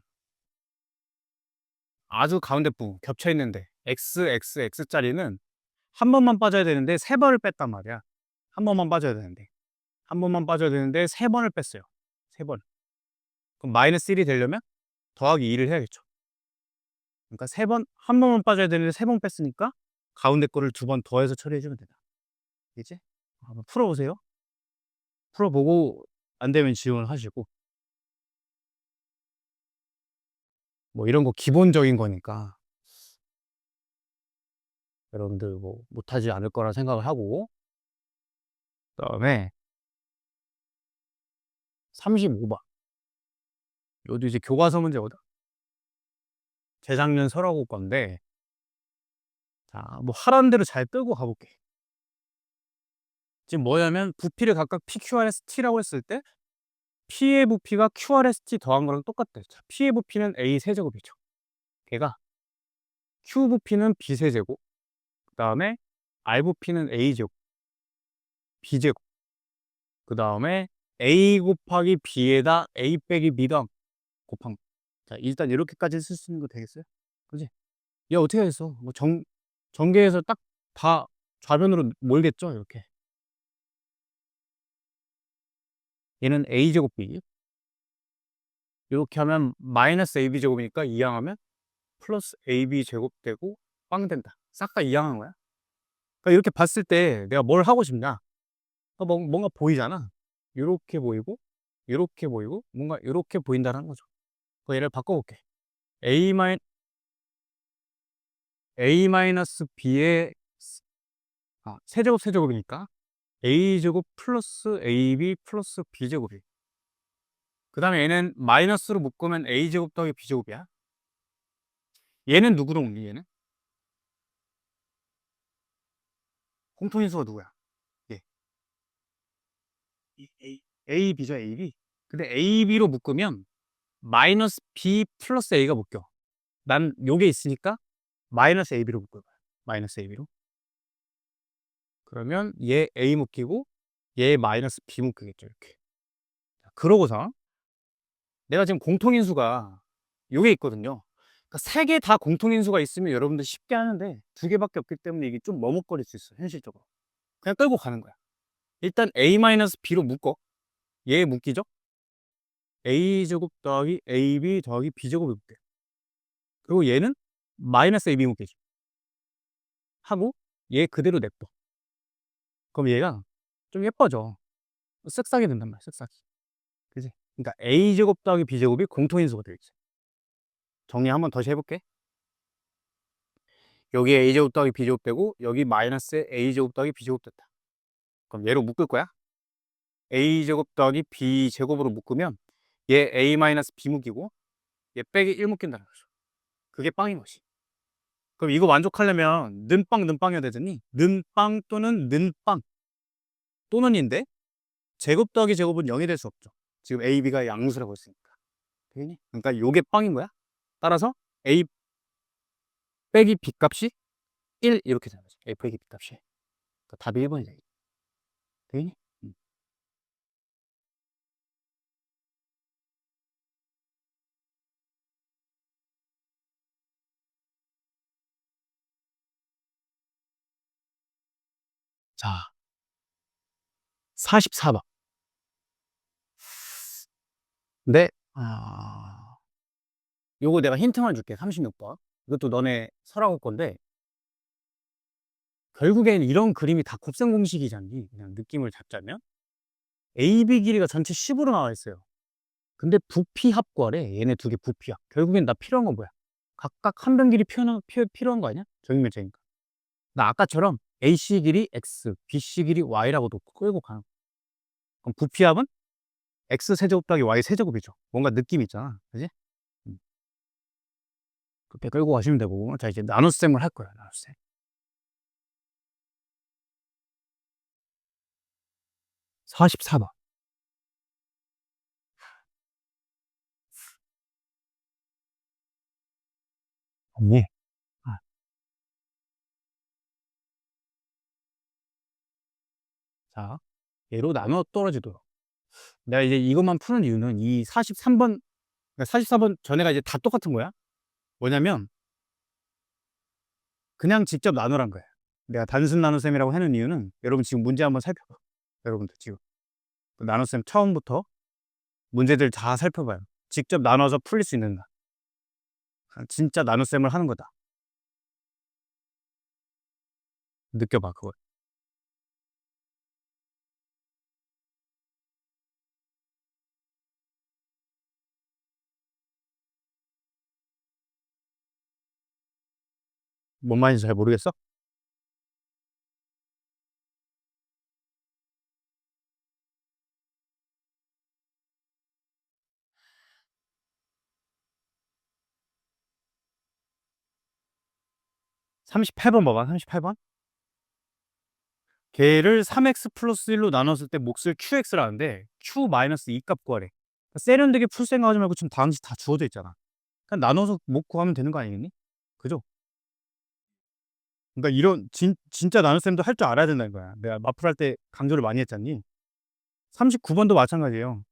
아주 가운데 부분 겹쳐 있는데 x짜리는 한 번만 빠져야 되는데 세 번을 뺐단 말이야. 한 번만 빠져야 되는데. 한 번만 빠져야 되는데 세 번을 뺐어요. 세 번. 그럼 마이너스 1이 되려면 더하기 2를 해야겠죠. 그러니까 세 번, 한 번만 빠져야 되는데 세 번 뺐으니까 가운데 거를 두 번 더해서 처리해주면 된다. 이제 한번 풀어보세요. 풀어보고 안 되면 지원을 하시고 뭐 이런 거 기본적인 거니까 여러분들 뭐 못하지 않을 거라 생각을 하고, 그다음에 35번. 요도 이제 교과서 문제거든. 재작년 설하고 건데, 자, 뭐 하라는 대로 잘 끌고 가볼게. 지금 뭐냐면 부피를 각각 PQRST라고 했을 때 P의 부피가 QRST 더한 거랑 똑같대. 자, P의 부피는 A 세제곱이죠. 걔가 Q 부피는 B 세제곱, 그 다음에 R 부피는 A 제곱, B 제곱, 그 다음에 A 곱하기 B에다 A 빼기 B 당 곱한 거. 자, 일단 이렇게까지 쓸 수 있는 거 되겠어요? 그지? 얘 어떻게 하겠어? 뭐 전개해서 딱 다 좌변으로 몰겠죠? 이렇게. 얘는 A 제곱 B. 이렇게 하면 마이너스 AB 제곱이니까 이항하면 플러스 AB 제곱 되고 빵 된다. 싹 다 이항한 거야. 그러니까 이렇게 봤을 때 내가 뭘 하고 싶냐? 뭔가 보이잖아. 이렇게 보이고, 이렇게 보이고, 뭔가 이렇게 보인다는 거죠. 그 얘를 바꿔볼게. A 마이너스 B의 세제곱이니까 A 제곱 플러스 AB 플러스 B 제곱이. 그 다음에 얘는 마이너스로 묶으면 A 제곱 더하기 B 제곱이야. 얘는 누구로 옮기? 얘는 공통인수가 누구야? 얘. A, B죠, A, B. 근데 A, B로 묶으면 마이너스 B 플러스 A가 묶여. 난 요게 있으니까 마이너스 AB로 묶을 거야. 마이너스 AB로. 그러면 얘 A 묶이고 얘 마이너스 B 묶이겠죠. 이렇게. 그러고서 내가 지금 공통인수가 요게 있거든요. 그러니까 세 개 다 공통인수가 있으면 여러분들 쉽게 하는데 두 개밖에 없기 때문에 이게 좀 머뭇거릴 수 있어. 현실적으로. 그냥 끌고 가는 거야. 일단 A-B로 묶어. 얘 묶이죠? A제곱 더하기 AB 더하기 B제곱이 묶여. 그리고 얘는 마이너스 AB 묶이지. 하고 얘 그대로 냅둬. 그럼 얘가 좀 예뻐져. 쓱싹이 된단 말이야, 쓱싹이. 그지? 그러니까 A제곱 더하기 B제곱이 공통인수가 되겠지. 정리 한번 다시 해볼게. 여기 A제곱 더하기 B제곱 되고 여기 마이너스 A제곱 더하기 B제곱 됐다. 그럼 얘로 묶을 거야. A제곱 더하기 B제곱으로 묶으면 얘 A 마이너스 B 묶이고 얘 빼기 1 묶인다는 거죠. 그게 빵인 것이. 그럼 이거 만족하려면 는빵이어야 되더니 는빵 또는 는빵 또는인데 제곱 더하기 제곱은 0이 될 수 없죠. 지금 A, B가 양수라고 했으니까. 되겠니? 그러니까 요게 빵인 거야. 따라서 A 빼기 B 값이 1 이렇게 되는 거지. A 빼기 B 값이. 그러니까 답이 1번이 되겠니? 되겠니? 자, 44번. 근데 요거 내가 힌트만 줄게. 36번. 이것도 너네 설하고 건데 결국엔 이런 그림이 다 곱셈 공식이잖니. 그냥 느낌을 잡자면 AB 길이가 전체 10으로 나와 있어요. 근데 부피 합과래. 얘네 두 개 부피 합. 결국엔 나 필요한 건 뭐야? 각각 한 변 길이 필요한 거 아니야? 정육면체니까. 나 아까처럼 AC 길이 X, BC 길이 Y라고 놓고 끌고 가는 거. 그럼 부피 합은 X 세제곱 더하기 Y 세제곱이죠. 뭔가 느낌 있잖아. 그지? 음. 그렇게 끌고 가시면 되고. 자, 이제 나눗셈을 할 거야. 나눗셈. 44번. 언니. 아, 자, 얘로 나눠 떨어지도록. 내가 이제 이것만 푸는 이유는 이 43번, 그러니까 44번 전에가 이제 다 똑같은 거야. 뭐냐면 그냥 직접 나누란 거야. 내가 단순 나눗셈이라고 하는 이유는 여러분 지금 문제 한번 살펴봐. 여러분들 지금 그 나눗셈 처음부터 문제들 다 살펴봐요. 직접 나눠서 풀릴 수 있는가. 진짜 나눗셈을 하는 거다. 느껴봐 그걸. 뭔 말인지 잘 모르겠어? 38번 봐봐. 38번. 걔를 3x 플러스 1로 나눴을 때 몫을 qx라는데 q 마이너스 2 값 구하래. 그러니까 세련되게 풀 생각하지 말고 지금 다항식 다 주어져 있잖아. 그냥 나눠서 몫 구하면 되는 거 아니겠니? 그죠? 그러니까 이런 진짜 나눗셈도 할 줄 알아야 된다는 거야. 내가 마플 할 때 강조를 많이 했잖니. 39번도 마찬가지예요.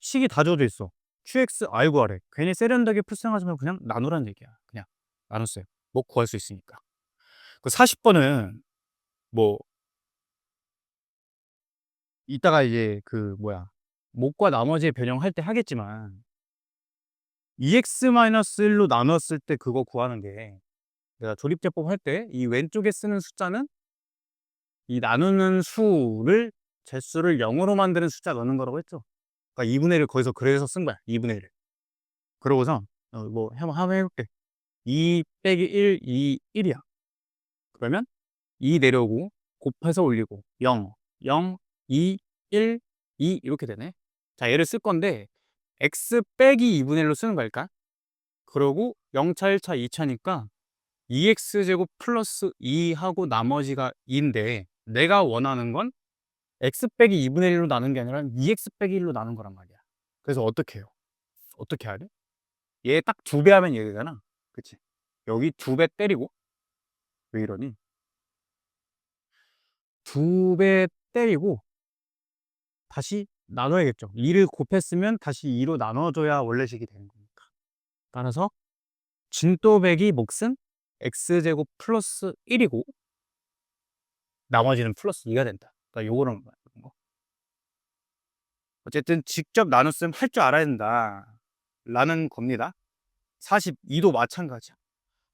식이 다 주어져 있어. QX R 구하래. 괜히 세련되게 풀 생각하지 말고 그냥 나누라는 얘기야. 그냥 나눴어요. 몫 구할 수 있으니까. 그 40번은 뭐 이따가 이제 그 뭐야 몫과 나머지의 변형할 때 하겠지만 2x-1로 나눴을 때 그거 구하는 게 내가 조립제법 할 때 이 왼쪽에 쓰는 숫자는 이 나누는 수를 제수를 0으로 만드는 숫자 넣는 거라고 했죠. 그러니까 2분의 1을 거기서 그래서 쓴 거야. 2분의 1을. 그러고서 뭐 한번 해볼게. 2 빼기 1, 2, 1이야. 그러면 2 내려오고 곱해서 올리고 0, 0, 2, 1, 2 이렇게 되네. 자, 얘를 쓸 건데 x 빼기 2분의 1로 쓰는 거일까? 그러고 0차, 1차, 2차니까 2x제곱 플러스 2하고 나머지가 2인데 내가 원하는 건 x 빼기 2분의 1로 나눈 게 아니라 2x 빼기 1로 나눈 거란 말이야. 그래서 어떻게 해요? 어떻게 해야 돼? 얘 딱 2배 하면 얘 되잖아. 그치? 여기 2배 때리고 왜 이러니? 2배 때리고 다시 나눠야겠죠. 2를 곱했으면 다시 2로 나눠줘야 원래식이 되는 거니까. 따라서 진또배기 몫은 x제곱 플러스 1이고 나머지는 플러스 2가 된다. 그러니까 요거는 뭐. 어쨌든 직접 나눗셈 할 줄 알아야 된다 라는 겁니다. 42도 마찬가지야.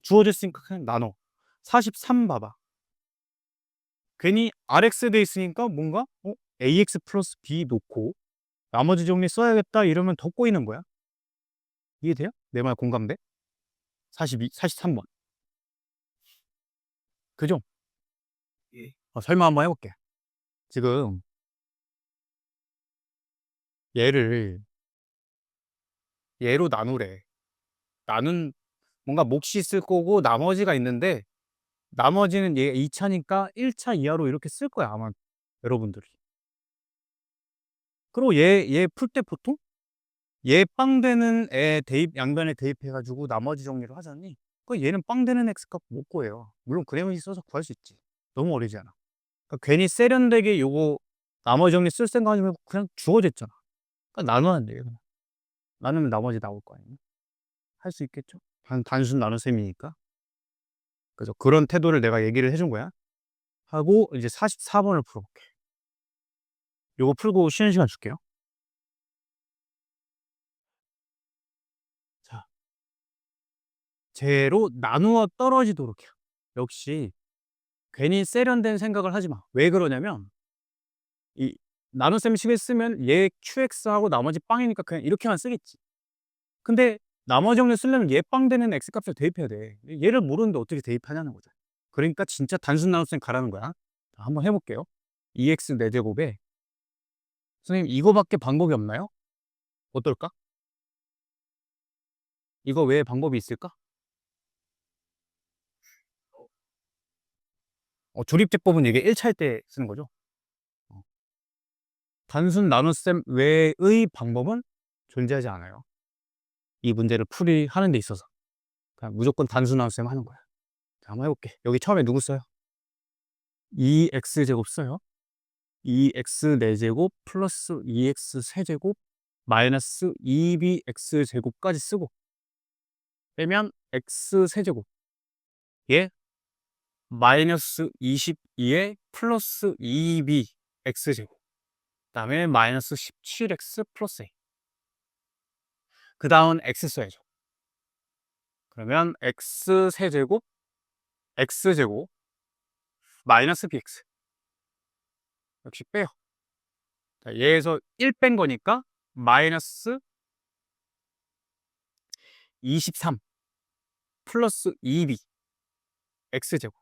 주어졌으니까 그냥 나눠. 43 봐봐. 괜히 rx 돼 있으니까 뭔가 ax 플러스 b 놓고 나머지 정리 써야겠다 이러면 더 꼬이는 거야. 이해돼요? 내 말 공감돼? 43번. 그죠? 예. 설명 한번 해볼게. 지금 얘로 나누래. 나는 뭔가 몫이 있을 거고 나머지가 있는데 나머지는 얘 2차니까 1차 이하로 이렇게 쓸 거야 아마 여러분들이. 그리고 얘 풀 때 보통 얘 빵 되는 애 대입 양변에 대입해가지고 나머지 정리를 하잖니. 그 얘는 빵 되는 x값 못 구해요. 물론 그래머지 써서 구할 수 있지. 너무 어리지 않아. 그러니까 괜히 세련되게 요거 나머지 정리 쓸 생각하지 말고 그냥 주어졌잖아. 그러니까 나누면 돼요. 그냥. 나누면 나머지 나올 거 아니에요. 할 수 있겠죠? 단순 나눗셈이니까. 그래서 그런 태도를 내가 얘기를 해준 거야. 하고 이제 44번을 풀어볼게. 요거 풀고 쉬는 시간 줄게요. 자, 제로 나누어 떨어지도록 해요. 역시 괜히 세련된 생각을 하지 마. 왜 그러냐면 이 나눗셈 식을 쓰면 얘 qx하고 나머지 빵이니까 그냥 이렇게만 쓰겠지. 근데 나머지 정리 쓰려면 얘 빵 되는 x값을 대입해야 돼. 얘를 모르는데 어떻게 대입하냐는 거죠. 그러니까 진짜 단순 나눗셈 가라는 거야. 자, 한번 해볼게요. 2x 4제곱에 선생님 이거밖에 방법이 없나요? 어떨까? 이거 외에 방법이 있을까? 조립제법은 이게 1차일 때 쓰는 거죠. 단순 나눗셈 외의 방법은 존재하지 않아요. 이 문제를 풀이하는 데 있어서. 그냥 무조건 단순 나눗셈 하는 거야. 자, 한번 해볼게. 여기 처음에 누구 써요? 2x제곱 써요. 2x 4제곱 플러스 2x 세제곱 마이너스 2bx제곱까지 쓰고 빼면 x 세제곱 예 마이너스 22에 플러스 2b x제곱 그 다음에 마이너스 17x 플러스 a 그 다음 x 써야죠. 그러면 x 세제곱 x제곱 마이너스 bx 역시 빼요. 자, 얘에서 1 뺀 거니까 마이너스 23 플러스 2b x제곱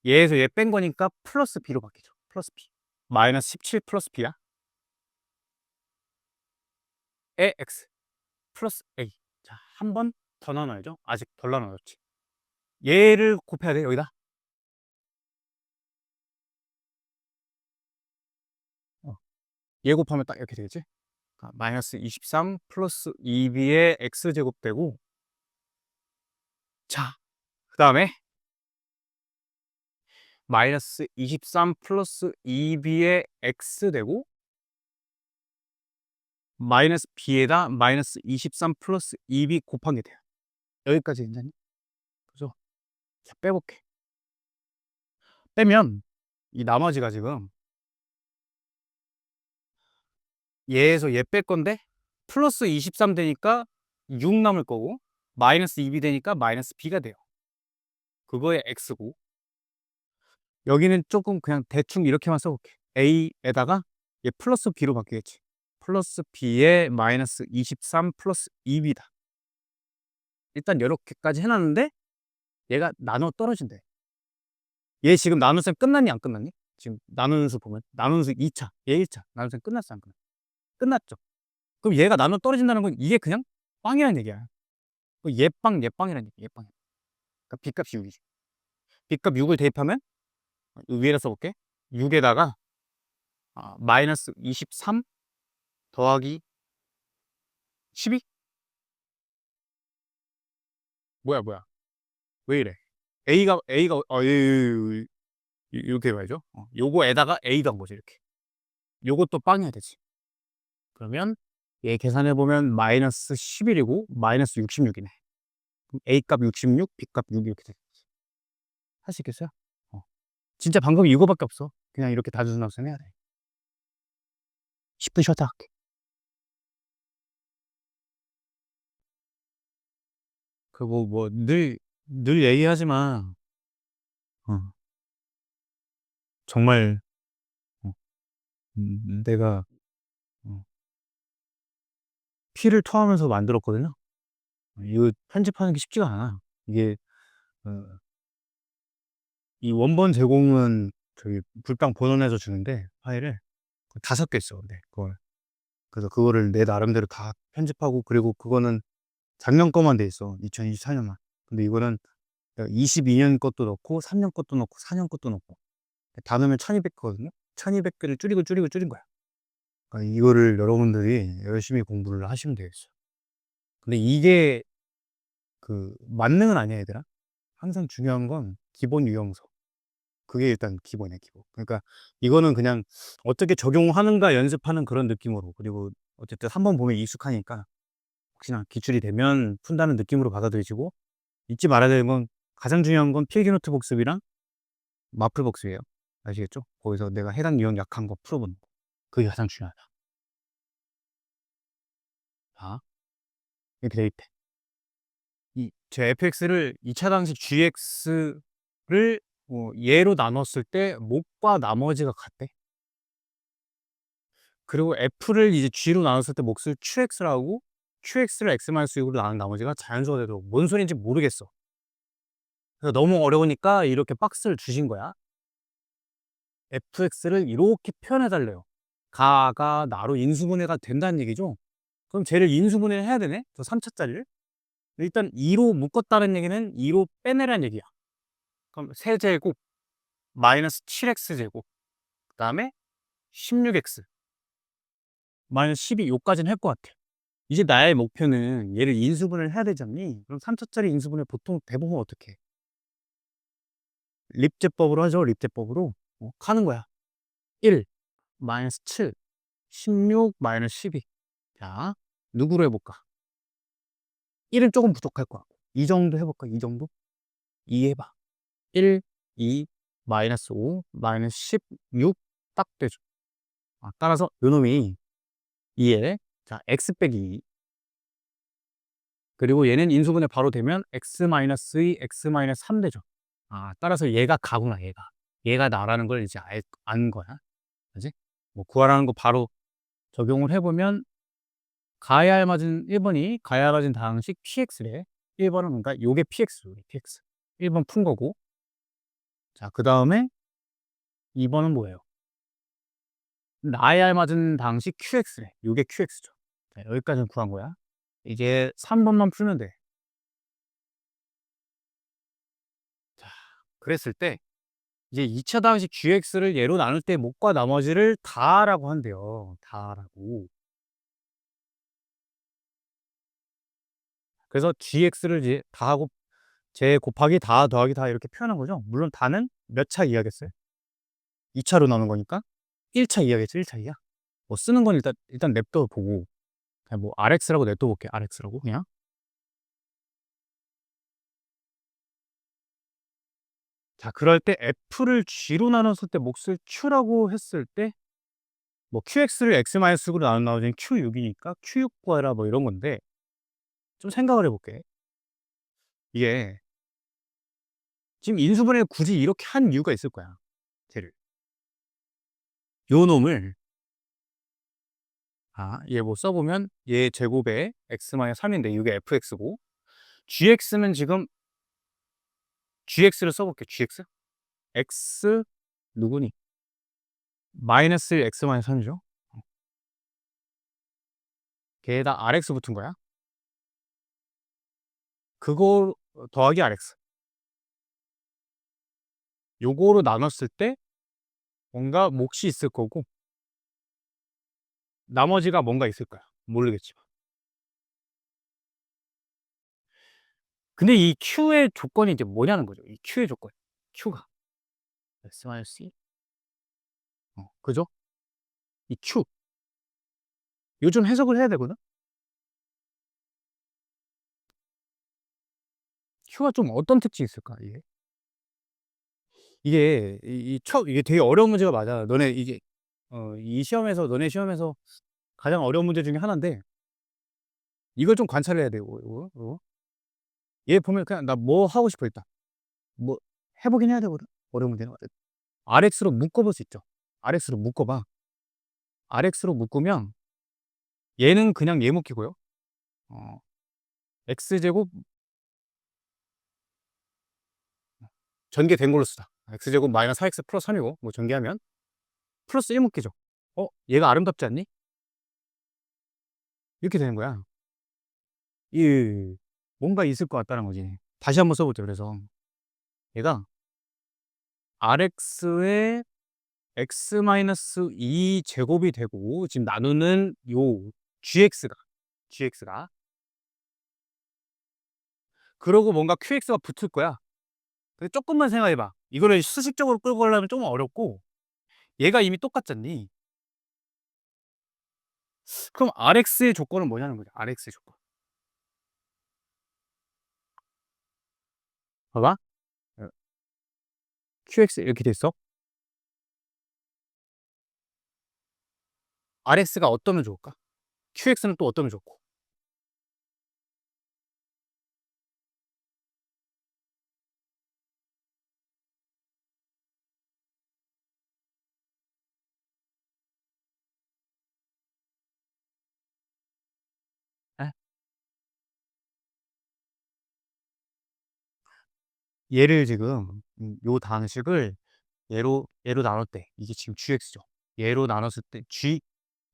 얘에서 얘 뺀 거니까 플러스 b로 바뀌죠. 플러스 b 마이너스 17 플러스 b야 에 x 플러스 a 자, 한 번 더 나눠야죠. 아직 덜 나눠졌지. 얘를 곱해야 돼, 여기다. 얘 곱하면 딱 이렇게 되겠지? 마이너스 23 플러스 2b의 x제곱 되고, 자, 그 다음에 마이너스 23 플러스 2b의 x 되고, 마이너스 b에다 마이너스 23 플러스 2b 곱한 게 돼요. 여기까지 괜찮니? 그죠? 자, 빼볼게. 빼면 이 나머지가 지금 얘에서 얘 뺄 건데 플러스 23 되니까 6 남을 거고 마이너스 2b 되니까 마이너스 b가 돼요. 그거의 x고 여기는 조금 그냥 대충 이렇게만 써볼게. a에다가 얘 플러스 b로 바뀌겠지. 플러스 b에 마이너스 23 플러스 2b다. 일단 이렇게까지 해놨는데 얘가 나눠 떨어진대. 얘 지금 나눗셈 끝났니 안 끝났니? 지금 나누는 수 보면 나누는 수 2차, 얘 1차 나눗셈 끝났어 안 끝났어? 끝났죠. 그럼 얘가 나눠 떨어진다는 건 이게 그냥 빵이라는 얘기야. 얘빵 얘빵이라는 얘기. 얘빵. 그러니까 b값이 6이지. b값 6을 대입하면 위에다 써볼게. 6에다가 마이너스 23 더하기 12? 뭐야 왜 이래? a가 이렇게 해봐야죠. 요거에다가 a 더한 거지 이렇게. 요것도 빵이어야 되지. 그러면 얘 계산해보면 마이너스 11이고 마이너스 66이네. 그럼 A값 66, B값 6 이렇게 되겠지. 할 수 있겠어요? 진짜 방법이 이거밖에 없어. 그냥 이렇게 다주순환 해야 돼. 10분 쉬었다 할게. 늘 얘기하지만 정말 내가 피를 토하면서 만들었거든요. 이거 편집하는 게 쉽지가 않아. 이게 어, 이 원본 제공은 저기 불빵 본원에서 주는데 파일을 5개 있어. 근데 그걸 그래서 그거를 내 나름대로 다 편집하고 그리고 그거는 작년 거만 돼 있어. 2024년만. 근데 이거는 22년 것도 넣고 3년 것도 넣고 4년 것도 넣고 다 넣으면 1200거든요. 1200개를 줄인 거야. 그러니까 이거를 여러분들이 열심히 공부를 하시면 되겠어요. 근데 이게 그 만능은 아니야, 얘들아. 항상 중요한 건 기본 유형서. 그게 일단 기본이야, 기본. 그러니까 이거는 그냥 어떻게 적용하는가 연습하는 그런 느낌으로. 그리고 어쨌든 한번 보면 익숙하니까 혹시나 기출이 되면 푼다는 느낌으로 받아들이시고 잊지 말아야 되는 건 가장 중요한 건 필기노트 복습이랑 마플 복습이에요. 아시겠죠? 거기서 내가 해당 유형 약한 거 풀어보는 거. 그게 가장 중요하다. 자, 이렇게 돼 있대. 제 fx를 2차 당식 gx를 얘로 나눴을 때 목과 나머지가 같대. 그리고 f를 이제 g로 나눴을 때 몫을 qx라고 qx를 x-6으로 나눈 나머지가 자연수가 되도록 뭔 소리인지 모르겠어. 그래서 너무 어려우니까 이렇게 박스를 주신 거야. fx를 이렇게 표현해 달래요. 가가 나로 인수분해가 된다는 얘기죠. 그럼 쟤를 인수분해를 해야 되네. 저 3차짜리를. 일단 2로 묶었다는 얘기는 2로 빼내라는 얘기야. 그럼 세제곱 마이너스 7x제곱 그 다음에 16x 마이너스 12 요까지는 할 것 같아. 이제 나의 목표는 얘를 인수분해를 해야 되잖니. 그럼 3차짜리 인수분해 보통 대부분 어떻게 해? 립제법으로 하죠. 립제법으로 하는 거야. 1 마이너스 7 16 마이너스 12. 자, 누구로 해볼까? 1은 조금 부족할 것 같고 이 정도 해볼까? 이 정도? 2 해봐. 1, 2, 마이너스 5, 마이너스 16 딱 되죠. 따라서 요놈이 2에 자 x 빼기 2 그리고 얘는 인수분해 바로 되면 x 마이너스 2, x 마이너스 3 되죠. 따라서 얘가 가구나 얘가 나라는 걸 이제 안 거야. 그지? 뭐 구하라는 거 바로 적용을 해보면 가야 알맞은 1번이 가야 알맞은 다항식 px래. 1번은 그러니까 요게 px 1번 푼 거고 자 그 다음에 2번은 뭐예요? 나에 알맞은 다항식 qx래. 요게 qx죠. 자, 여기까지는 구한 거야. 이제 3번만 풀면 돼. 그랬을 때 이제 2차 방식 gx를 얘로 나눌 때 목과 나머지를 다라고 한대요. 다라고. 그래서 gx를 이제 다하고 제 곱하기 다 더하기 다 이렇게 표현한 거죠. 물론 다는 몇 차 이하겠어요? 2차로 나눈 거니까 1차 이하겠죠. 1차 이하. 뭐 쓰는 건 일단 냅둬 보고 그냥 뭐 rx라고 냅둬 볼게요. rx라고 그냥. 자, 그럴 때 f를 g로 나눴을 때 몫을 q라고 했을 때 뭐 qx를 x-6으로 나누면 q6이니까 q6 구하라 뭐 이런 건데 좀 생각을 해볼게. 이게 지금 인수분해를 굳이 이렇게 한 이유가 있을 거야. 쟤를. 요 놈을 얘 뭐 써보면 얘 제곱에 x-3인데 이게 fx고 gx는 지금 gx를 써볼게. gx x 누구니? 마이너스 x-3이죠. 걔에다 rx 붙은 거야. 그거 더하기 rx. 요거로 나눴을 때 뭔가 몫이 있을 거고 나머지가 뭔가 있을 거야. 모르겠지만. 근데 이 q의 조건이 이제 뭐냐는 거죠. 이 q의 조건. q가 x-1 그죠? 이 q 요즘 해석을 해야 되거든. q가 좀 어떤 특징이 있을까 이게? 이게 되게 어려운 문제가 맞아. 너네 이게 이 시험에서 너네 시험에서 가장 어려운 문제 중에 하나인데 이걸 좀 관찰해야 돼. 이거. 얘 보면 그냥 나 뭐 하고 싶어 일단 뭐 해보긴 해야 되거든. 어려운 문제는 RX로 묶어볼 수 있죠. RX로 묶어봐. RX로 묶으면 얘는 그냥 얘 묶이고요. 어, X제곱 전개된 걸로 쓰자. X제곱 마이너스 4X 플러스 3이고 뭐 전개하면 플러스 1 묶이죠. 얘가 아름답지 않니? 이렇게 되는 거야. 이 뭔가 있을 것 같다는 거지. 다시 한번 써보죠. 그래서 얘가 RX의 x-2 제곱이 되고 지금 나누는 요 gx가 그러고 뭔가 qx가 붙을 거야. 근데 조금만 생각해봐. 이거를 수식적으로 끌고 가려면 좀 어렵고 얘가 이미 똑같잖니. 그럼 rx의 조건은 뭐냐는 거야. rx의 조건. 봐봐. 어, qx 이렇게 됐어. rx가 어떠면 좋을까? qx는 또 어떠면 좋고. 에? 얘를 지금 요 방식을 얘로 나눴대. 이게 지금 gx죠. 얘로 나눴을 때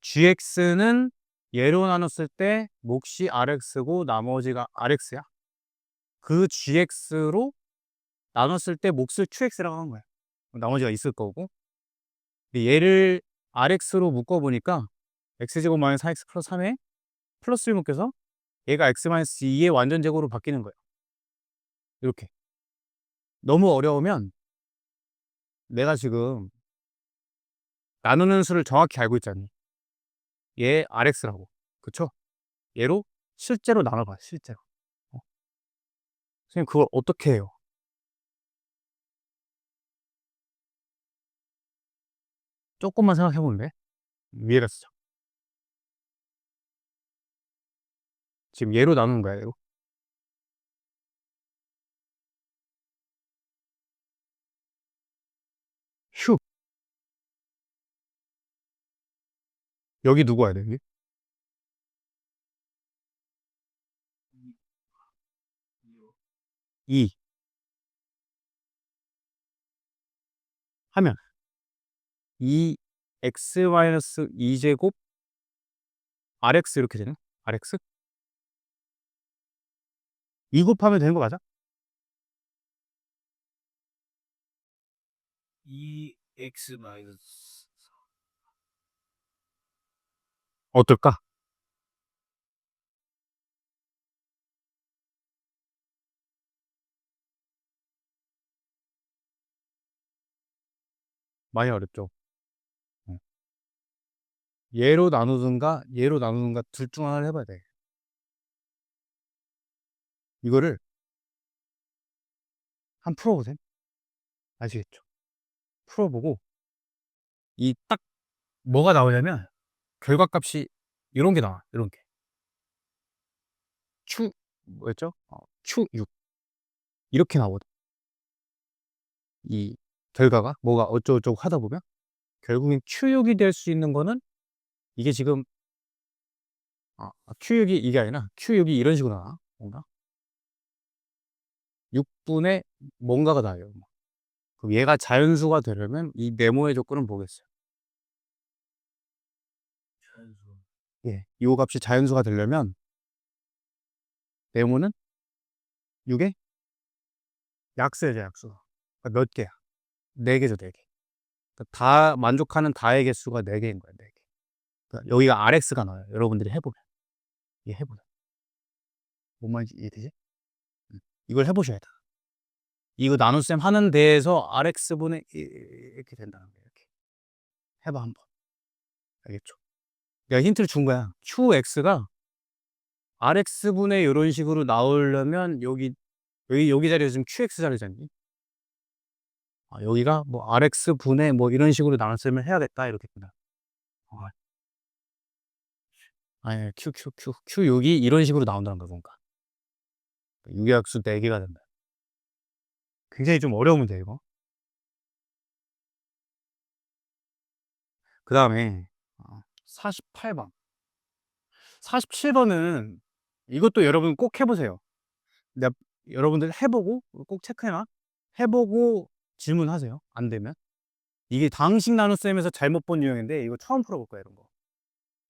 gx는 얘로 나눴을 때 몫이 rx고 나머지가 rx야. 그 gx로 나눴을 때 몫을 qx라고 한 거야. 나머지가 있을 거고. 근데 얘를 rx로 묶어보니까 x제곱 마이너스 4x 플러스 3에 플러스 1 묶여서 얘가 x 마이너스 2의 완전 제곱으로 바뀌는 거예요. 이렇게. 너무 어려우면 내가 지금 나누는 수를 정확히 알고 있잖니. 얘 rx라고. 그쵸? 얘로 실제로 나눠봐. 실제로. 선생님 그걸 어떻게 해요? 조금만 생각해보면 돼. 위에다 쓰자. 지금 얘로 나누는 거야, 얘로. 휴. 여기 누구 와야 돼, 여기? 2 하면 2x-2제곱 rx 이렇게 되는? rx? 2 곱하면 되는 거 맞아? 2x 마이너스 어떨까? 많이 어렵죠. 어. 얘로 나누든가 얘로 나누든가 둘 중 하나를 해봐야 돼. 이거를 한 풀어보세요. 아시겠죠? 풀어보고 이 딱 뭐가 나오냐면 결과값이 이런 게 나와. 이런 게. Q 뭐였죠? Q6 이렇게 나오거든. 이 결과가 뭐가 어쩌고저쩌고 하다 보면 결국엔 Q6이 될 수 있는 거는 이게 지금 Q6이 이게 아니라 Q6이 이런 식으로 나와. 뭔가 6분의 뭔가가 나와요. 그럼 얘가 자연수가 되려면 이 네모의 조건은 뭐겠어요? 자연수 예, 이 값이 자연수가 되려면 네모는 6의 약수죠, 약수. 그러니까 몇 개야? 4개죠, 4개. 그러니까 다 만족하는 다의 개수가 4개인 거야, 4개. 그러니까 여기가 RX가 나와요. 여러분들이 해보면. 이게 해보면. 뭔 말인지 이해되지? 이걸 해보셔야 돼. 이거 나눗셈 하는 데에서 RX분의 이렇게 된다는 거예요. 이렇게. 해봐, 한번. 알겠죠? 내가 힌트를 준 거야. QX가 RX분의 이런 식으로 나오려면 여기 자리에 지금 QX 자리잖니? 여기가 뭐 RX분의 뭐 이런 식으로 나눗셈을 해야겠다. 이렇게 된다. 어, 아니, Q6이 이런 식으로 나온다는 거야, 뭔가. 유기약수 4개가 된다. 굉장히 좀 어려우면 돼, 이거. 그 다음에 48번. 47번은 이것도 여러분 꼭 해보세요. 내가 여러분들 해보고 꼭 체크해놔. 해보고 질문하세요. 안 되면. 이게 당식 나눗셈에서 잘못 본 유형인데 이거 처음 풀어볼 거야, 이런 거.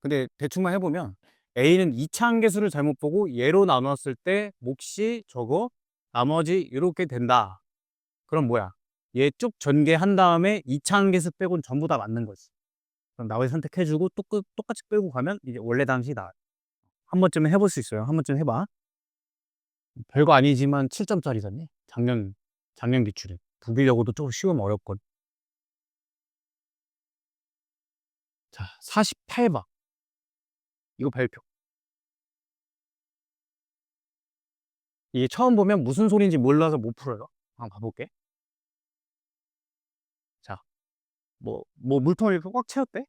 근데 대충만 해보면 A는 2차 함계수를 잘못 보고 얘로 나눴을 때 몫이 저거 나머지 이렇게 된다. 그럼 뭐야? 얘 쭉 전개한 다음에 2차 함계수 빼고는 전부 다 맞는 거지. 그럼 나머지 선택해주고 똑같이 빼고 가면 이제 원래 당식이 나와요. 한 번쯤은 해볼 수 있어요. 한 번쯤 해봐. 별거 아니지만 7점짜리잖니? 작년 기출에. 부비려고도 조금 쉬우면 어렵거든. 자, 48번. 이거 발표. 이게 처음 보면 무슨 소리인지 몰라서 못 풀어요. 한번 봐볼게. 자, 뭐 물통을 이렇게 꽉 채웠대?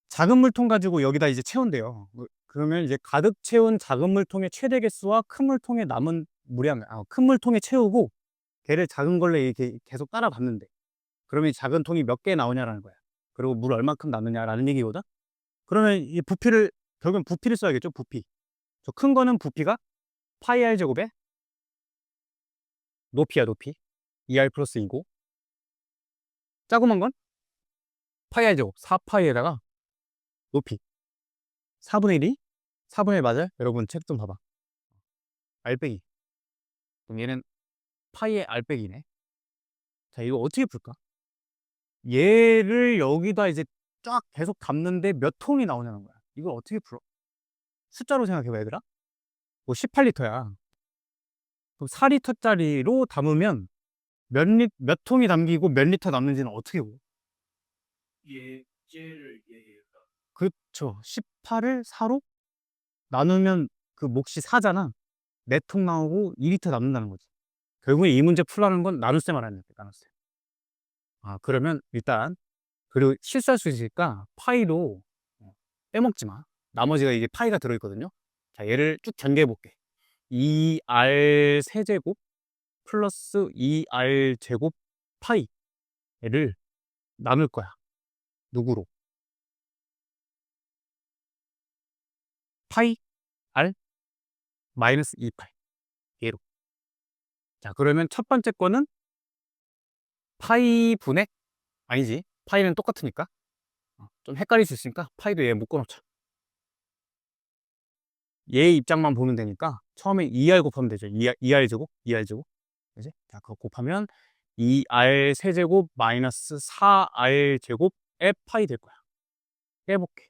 작은 물통 가지고 여기다 이제 채운대요. 그러면 이제 가득 채운 작은 물통의 최대 개수와 큰 물통에 남은 물량, 큰 물통에 채우고 걔를 작은 걸로 이렇게 계속 따라봤는데 그러면 이 작은 통이 몇 개 나오냐라는 거야. 그리고 물 얼마큼 남느냐라는 얘기거든. 그러면 이 부피를 결국엔 부피를 써야겠죠. 부피. 저 큰 거는 부피가 파이 r 제곱에 높이야, 높이. 2r 플러스 2고 작은 건 파이 r 제곱 4파이에다가 높이 4분의 1이 4분의 1 맞아요? 여러분 책 좀 봐봐. r 빼기. 그럼 얘는 파이의 r 빼기네. 자, 이거 어떻게 풀까? 얘를 여기다 이제 쫙 계속 담는데 몇 통이 나오냐는 거야. 이걸 어떻게 풀어? 숫자로 생각해봐, 얘들아. 뭐 18리터야. 그럼 4리터짜리로 담으면 몇 통이 담기고 몇 리터 남는지는 어떻게 보고? 예제를 얘기해봐. 그렇죠. 18을 4로 나누면 그 몫이 4잖아. 4통 나오고 2리터 남는다는 거지. 결국에 이 문제 풀라는 건 나눗셈 알아야 돼, 나눗셈. 그러면 일단, 그리고 실수할 수 있으니까 파이로 빼먹지 마. 나머지가 이게 파이가 들어있거든요. 자, 얘를 쭉 전개해 볼게. 2r 세제곱 플러스 2r 제곱 파이. 얘를 나눌 거야. 누구로? 파이 r 마이너스 2파이. 얘로. 자, 그러면 첫 번째 거는 파이 분의 아니지. 파이는 똑같으니까. 좀 헷갈릴 수 있으니까 파이도 얘 묶어놓자. 얘 입장만 보면 되니까 처음에 2r 곱하면 되죠. 2r 제곱, 2r 제곱. 그지? 자, 그거 곱하면 2r 세제곱 마이너스 4r 제곱의 파이 될 거야. 빼볼게.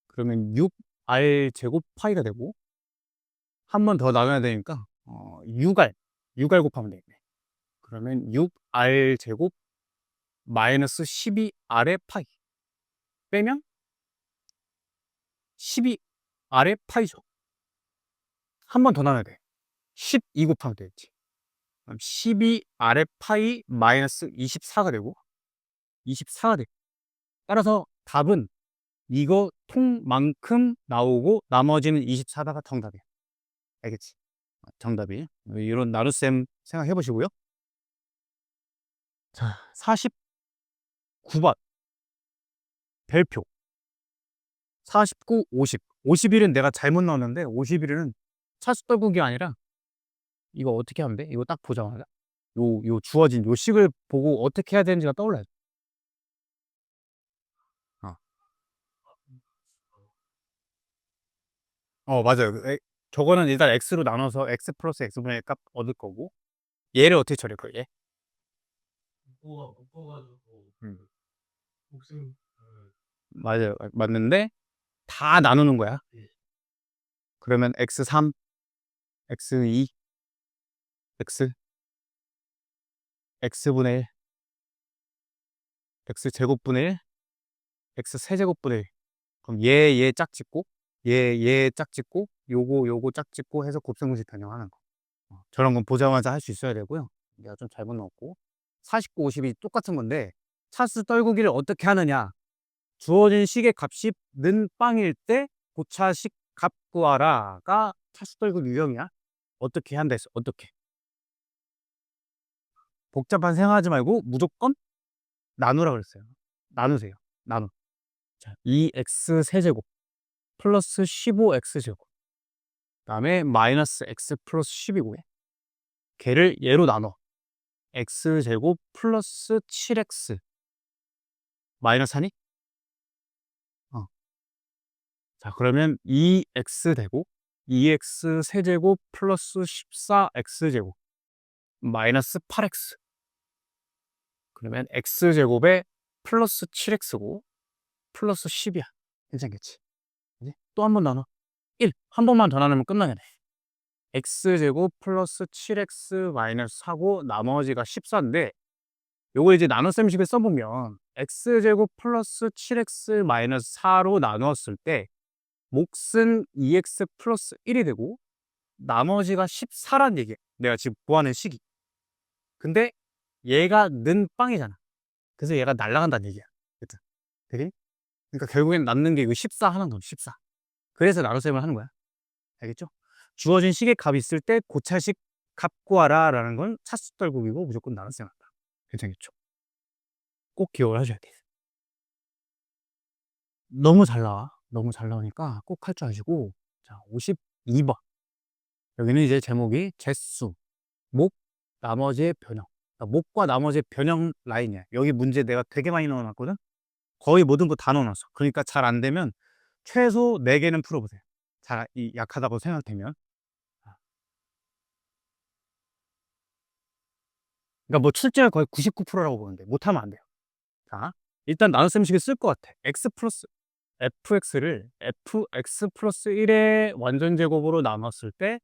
그러면 6r 제곱 파이가 되고 한 번 더 나눠야 되니까 6r 곱하면 되겠네. 그러면 6r 제곱 마이너스 12r의 파이 빼면 12r의 파이죠. 한 번 더 나눠야 돼. 12 곱하면 되겠지. 그럼 12r의 파이 마이너스 24가 되고 24가 돼. 따라서 답은 이거 통만큼 나오고 나머지는 24다가 정답이야. 알겠지? 정답이. 이런 나눗셈 생각해 보시고요. 자, 49번 별표 49, 50. 51은 내가 잘못 넣었는데 51은 차수 떨국이 아니라 이거 어떻게 하면 돼? 이거 딱 보자마자 요 주어진 요 식을 보고 어떻게 해야 되는지가 떠올라요. 맞아요. 저거는 일단 x로 나눠서 x 플러스 x분의 1 값 얻을 거고 얘를 어떻게 처리할 거예요? 얘? 묶어가지고 음. 목숨 맞아요. 맞는데 다 나누는 거야. 예. 그러면 x3, x2, x분의 1, x제곱분의 1, x세제곱분의 1. 그럼 얘 짝짓고 얘 짝짓고 요거 짝짓고 해서 곱셈공식 변형하는 거. 저런 건 보자마자 할 수 있어야 되고요. 내가 좀 잘못 넣었고 49, 50이 똑같은 건데 차수 떨구기를 어떻게 하느냐. 주어진 식의 값이 는 빵일 때 고차식 값 구하라가 차수 떨구기 유형이야. 어떻게 한다 했어? 어떻게? 복잡한 생각하지 말고 무조건 나누라 그랬어요. 나누세요. 나누. 자, 2x 세제곱 플러스 15x 제곱 그다음에 마이너스 x 플러스 12고에 걔를 얘로 나눠 x제곱 플러스 7x 마이너스 하니? 자, 그러면 2x 되고 2x 세제곱 플러스 14x 제곱 마이너스 8x 그러면 x제곱에 플러스 7x고 플러스 10이야. 괜찮겠지? 또 한 번 나눠 1. 한 번만 더 나누면 끝나겠네. x제곱 플러스 7x 마이너스 4고 나머지가 14인데 요거 이제 나눗셈식을 써보면 x제곱 플러스 7x 마이너스 4로 나누었을 때 몫은 2x 플러스 1이 되고 나머지가 14란 얘기야. 내가 지금 구하는 식이. 근데 얘가 는 빵이잖아. 그래서 얘가 날아간다는 얘기야. 그치? 되게? 그러니까 결국엔 남는 게 이거 14 하나 더 14. 그래서 나눗셈을 하는 거야. 알겠죠? 주어진 식의 값이 있을 때 고차식 값 구하라 라는 건 차수 떨국이고 무조건 나눗셈 한다. 괜찮겠죠? 꼭 기억을 하셔야 돼. 너무 잘 나와. 너무 잘 나오니까 꼭 할 줄 아시고. 자, 52번. 여기는 이제 제목이 재수, 목, 나머지의 변형. 그러니까 목과 나머지의 변형 라인이야. 여기 문제 내가 되게 많이 넣어놨거든? 거의 모든 거 다 넣어놨어. 그러니까 잘 안 되면 최소 4개는 풀어보세요. 잘 약하다고 생각되면. 그러니까 뭐 출제가 거의 99%라고 보는데 못하면 안 돼요. 자, 일단 나눗셈식을 쓸 것 같아. x 플러스 fx를 fx 플러스 1의 완전 제곱으로 나눴을 때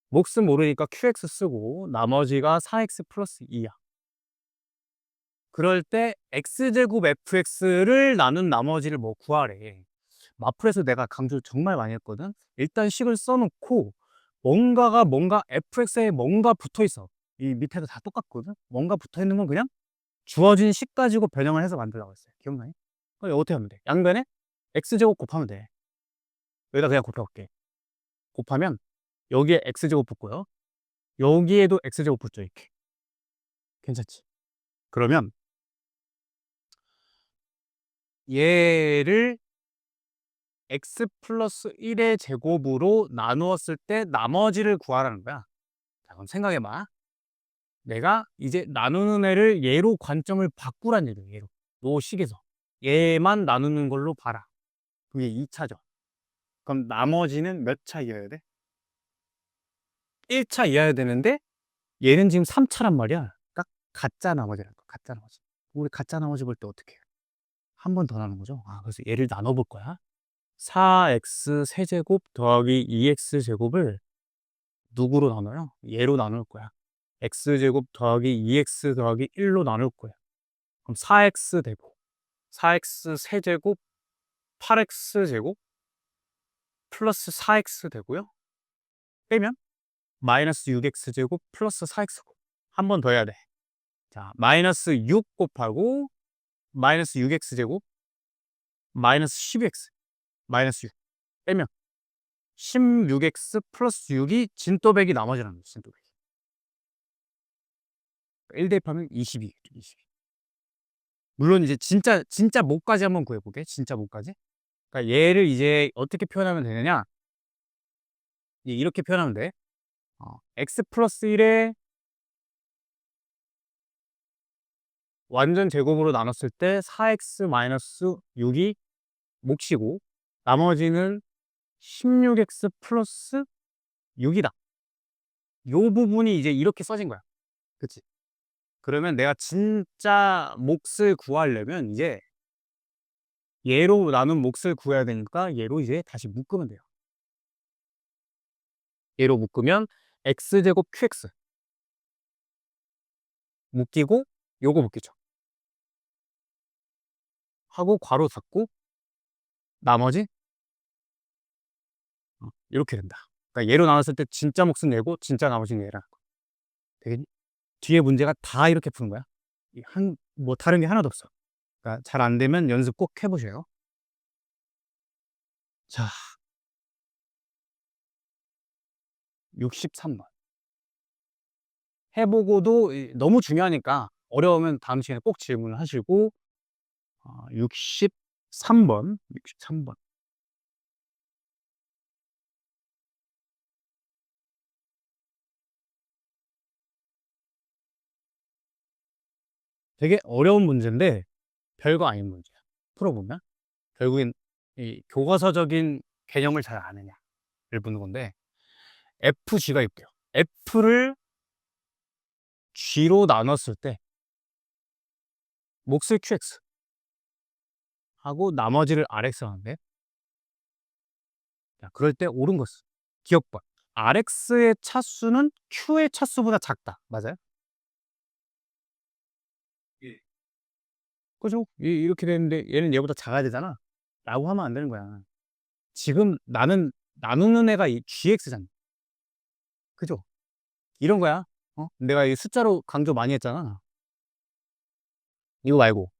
몫은 모르니까 qx 쓰고 나머지가 4x 플러스 2야. 그럴 때 x제곱 fx를 나눈 나머지를 뭐 구하래. 마플에서 내가 강조를 정말 많이 했거든. 일단 식을 써놓고 뭔가 fx에 뭔가 붙어있어. 이 밑에도 다 똑같거든. 뭔가 붙어있는 건 그냥 주어진 식 가지고 변형을 해서 만들라고 했어요. 기억나니? 그럼 어떻게 하면 돼? 양변에 x제곱 곱하면 돼. 여기다 그냥 곱해볼게. 곱하면 여기에 x제곱 붙고요. 여기에도 x제곱 붙죠. 이렇게. 괜찮지? 그러면 얘를 x 플러스 1의 제곱으로 나누었을 때 나머지를 구하라는 거야. 자, 그럼 생각해봐. 내가 이제 나누는 애를 얘로 관점을 바꾸란 얘기야. 얘로. 요 식에서. 얘만 나누는 걸로 봐라. 그게 2차죠. 그럼 나머지는 몇 차 이어야 돼? 1차 이어야 되는데 얘는 지금 3차란 말이야. 딱 가짜 나머지라는 거. 가짜 나머지. 우리 가짜 나머지 볼 때 어떻게 해요? 한 번 더 나눈 거죠. 그래서 얘를 나눠볼 거야. 4x 세제곱 더하기 2x 제곱을 누구로 나눠요? 얘로 나눌 거야. x제곱 더하기 2x 더하기 1로 나눌 거야. 그럼 4x 되고 4x 세제곱 8x 제곱 플러스 4x 되고요. 빼면 마이너스 6x 제곱 플러스 4x 한 번 더 해야 돼. 자, 마이너스 6 곱하고 마이너스 6x 제곱 마이너스 12x 마이너스 6 빼면 16x 플러스 6이 진또백이 나머지라는 거지. 진또백 1 대입하면 22. 물론 이제 진짜 모까지 한번 구해볼게. 진짜 모까지. 그러니까 얘를 이제 어떻게 표현하면 되느냐? 이렇게 표현하면 돼. x 플러스 1에 완전 제곱으로 나눴을 때 4x 마이너스 6이 몫이고 나머지는 16x 플러스 6이다. 요 부분이 이제 이렇게 써진 거야. 그치? 그러면 내가 진짜 몫을 구하려면 이제 얘로 나눈 몫을 구해야 되니까 얘로 이제 다시 묶으면 돼요. 얘로 묶으면 x제곱 qx 묶이고 요거 묶이죠. 하고 괄호 닫고 나머지 이렇게 된다. 그러니까 얘로 나눴을 때 진짜 몫은 얘고 진짜 나머지는 얘라. 되겠니? 뒤에 문제가 다 이렇게 푸는 거야. 뭐 다른 게 하나도 없어. 그러니까 잘 안 되면 연습 꼭 해보세요. 자, 63번. 해보고도 너무 중요하니까 어려우면 다음 시간에 꼭 질문을 하시고 63번 되게 어려운 문제인데 별거 아닌 문제야. 풀어보면 결국엔 이 교과서적인 개념을 잘 아느냐를 보는 건데 FG가 있고요. F를 G로 나눴을 때 몫을 QX 하고 나머지를 RX 하는데 자, 그럴 때 옳은 것은 기억봐. RX의 차수는 Q의 차수보다 작다. 맞아요? 예. 그죠? 이렇게 되는데 얘는 얘보다 작아야 되잖아. 라고 하면 안 되는 거야. 지금 나는 나누는 애가 이 GX잖아. 그죠? 이런 거야. 내가 이 숫자로 강조 많이 했잖아. 이거 말고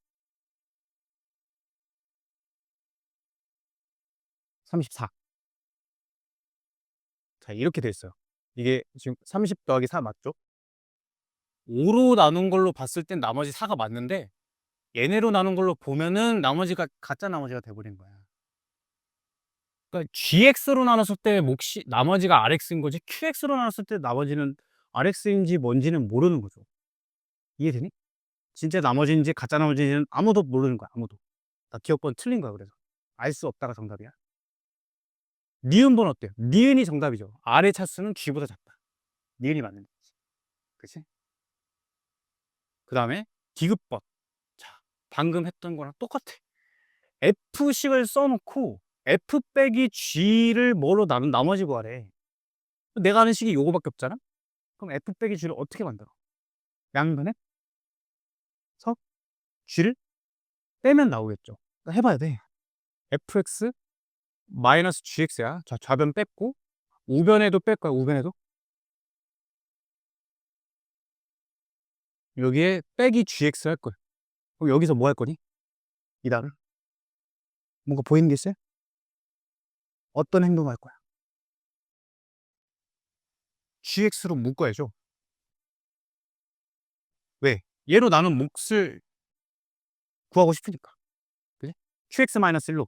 34. 자, 이렇게 돼 있어요. 이게 지금 30 더하기 4 맞죠? 5로 나눈 걸로 봤을 땐 나머지 4가 맞는데 얘네로 나눈 걸로 보면은 나머지가 가짜 나머지가 돼버린 거야. 그러니까 GX로 나눴을 때 몫이 나머지가 RX인 거지 QX로 나눴을 때 나머지는 RX인지 뭔지는 모르는 거죠. 이해되니? 진짜 나머지인지 가짜 나머지인지는 아무도 모르는 거야. 아무도. 다 기억번 틀린 거야. 그래서 알 수 없다가 정답이야. 니은번 어때요? 니은이 정답이죠. R의 차수는 G보다 작다. 니은이 맞는 거지. 그치? 그 다음에 디귿번. 자, 방금 했던 거랑 똑같아. F식을 써놓고 F 빼기 G를 뭐로 나눈 나머지 구하래. 내가 아는 식이 요거밖에 없잖아? 그럼 F 빼기 G를 어떻게 만들어? 양변에 서 G를 빼면 나오겠죠. 그러니까 해봐야 돼. fx 마이너스 gx야. 자, 좌변 뺐고 우변에도 뺄 거야. 우변에도 여기에 빼기 gx 할 거야. 그럼 여기서 뭐 할 거니? 이달을 뭔가 보이는 게 있어요? 어떤 행동 할 거야? gx로 묶어야죠. 왜? 얘로 나눈 몫을 구하고 싶으니까. 그지? qx 마이너스 1로.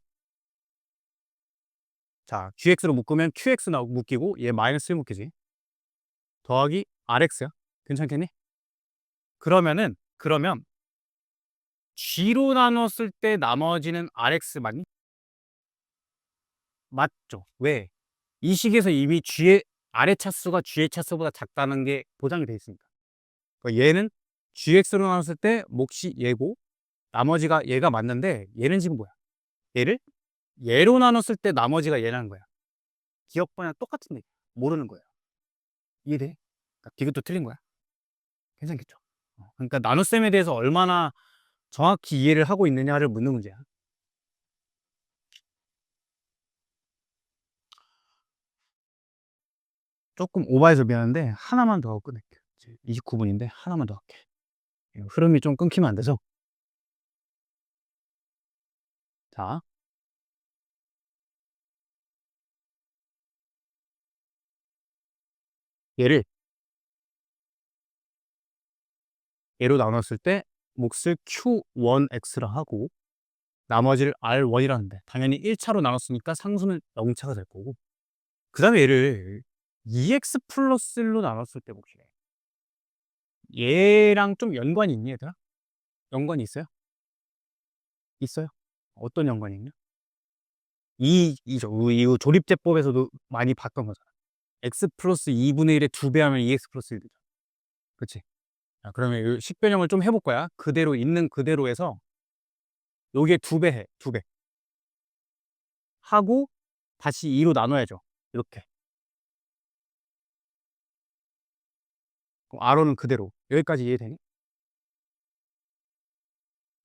자, gx로 묶으면 qx 나오고 묶이고 얘 마이너스 1 묶이지. 더하기 rx야. 괜찮겠니? 그러면 g로 나눴을 때 나머지는 rx 맞니? 맞죠. 왜? 이 식에서 이미 G의 아래 차수가 G의 차수보다 작다는 게 보장이 되어 있습니다. 그러니까 얘는 GX로 나눴을 때 몫이 얘고 나머지가 얘가 맞는데 얘는 지금 뭐야? 얘로 나눴을 때 나머지가 얘라는 거야. 기억번이랑 똑같은데 모르는 거예요. 이해돼? 그러니까 디귿도 틀린 거야. 괜찮겠죠? 그러니까 나눗셈에 대해서 얼마나 정확히 이해를 하고 있느냐를 묻는 문제야. 조금 오버해서 미안한데 하나만 더 하고 끝낼게요. 29분인데 하나만 더 할게. 흐름이 좀 끊기면 안 돼서. 자, 얘로 나눴을 때 몫을 Q1X라 하고 나머지를 R1이라는데 당연히 1차로 나눴으니까 상수는 0차가 될 거고 그 다음에 얘를 2X 플러스 1로 나눴을 때 몫이래. 얘랑 좀 연관이 있니 얘들아? 연관이 있어요? 있어요? 어떤 연관이 있냐? 이 조립제법에서도 많이 봤던 거잖아. X 플러스 2분의 1의 2배 하면 2X 플러스 1 되죠. 그치? 자, 그러면 이 식변형을 좀 해볼 거야. 그대로 있는 그대로 해서 요게 2배 해. 2배. 하고 다시 2로 나눠야죠. 이렇게. 그럼 R호는 그대로. 여기까지 이해되니?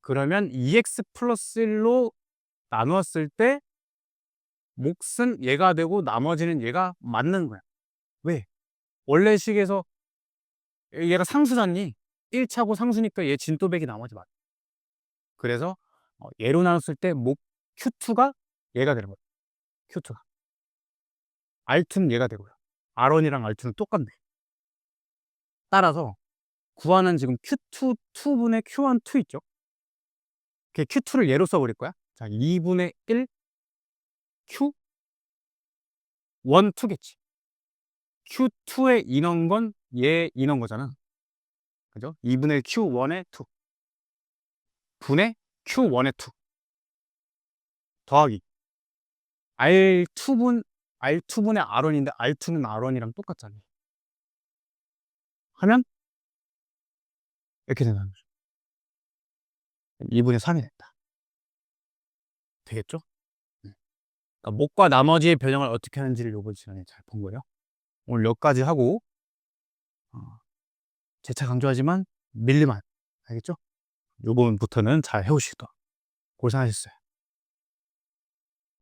그러면 2X 플러스 1로 나누었을 때 몫은 얘가 되고 나머지는 얘가 맞는 거야. 왜? 원래 식에서 얘가 상수잖니? 1차고 상수니까 얘 진또배기 나머지 맞아. 그래서 얘로 나눴을 때 Q2가 얘가 되는 거야. Q2가. R2는 얘가 되고요. R1이랑 R2는 똑같네. 따라서 구하는 지금 Q2, 2분의 Q1, 2 있죠? 그 Q2를 얘로 써버릴 거야. 자, 2분의 1 Q1, 2겠지. Q2에 인원 건 얘 인원 거잖아. 그죠? 2분의 Q1의 2 분의 Q1의 2 더하기 R2분의 R1인데 R2는 R1이랑 똑같잖아. 하면 이렇게 된다는 거죠. 2분의 3이 됐다. 되겠죠? 그러니까 목과 나머지의 변형을 어떻게 하는지를 이번 시간에 잘 본 거예요. 오늘 여기까지 하고 재차 강조하지만 밀리만 알겠죠? 요 부분부터는 잘 해오시겠다. 고생하셨어요.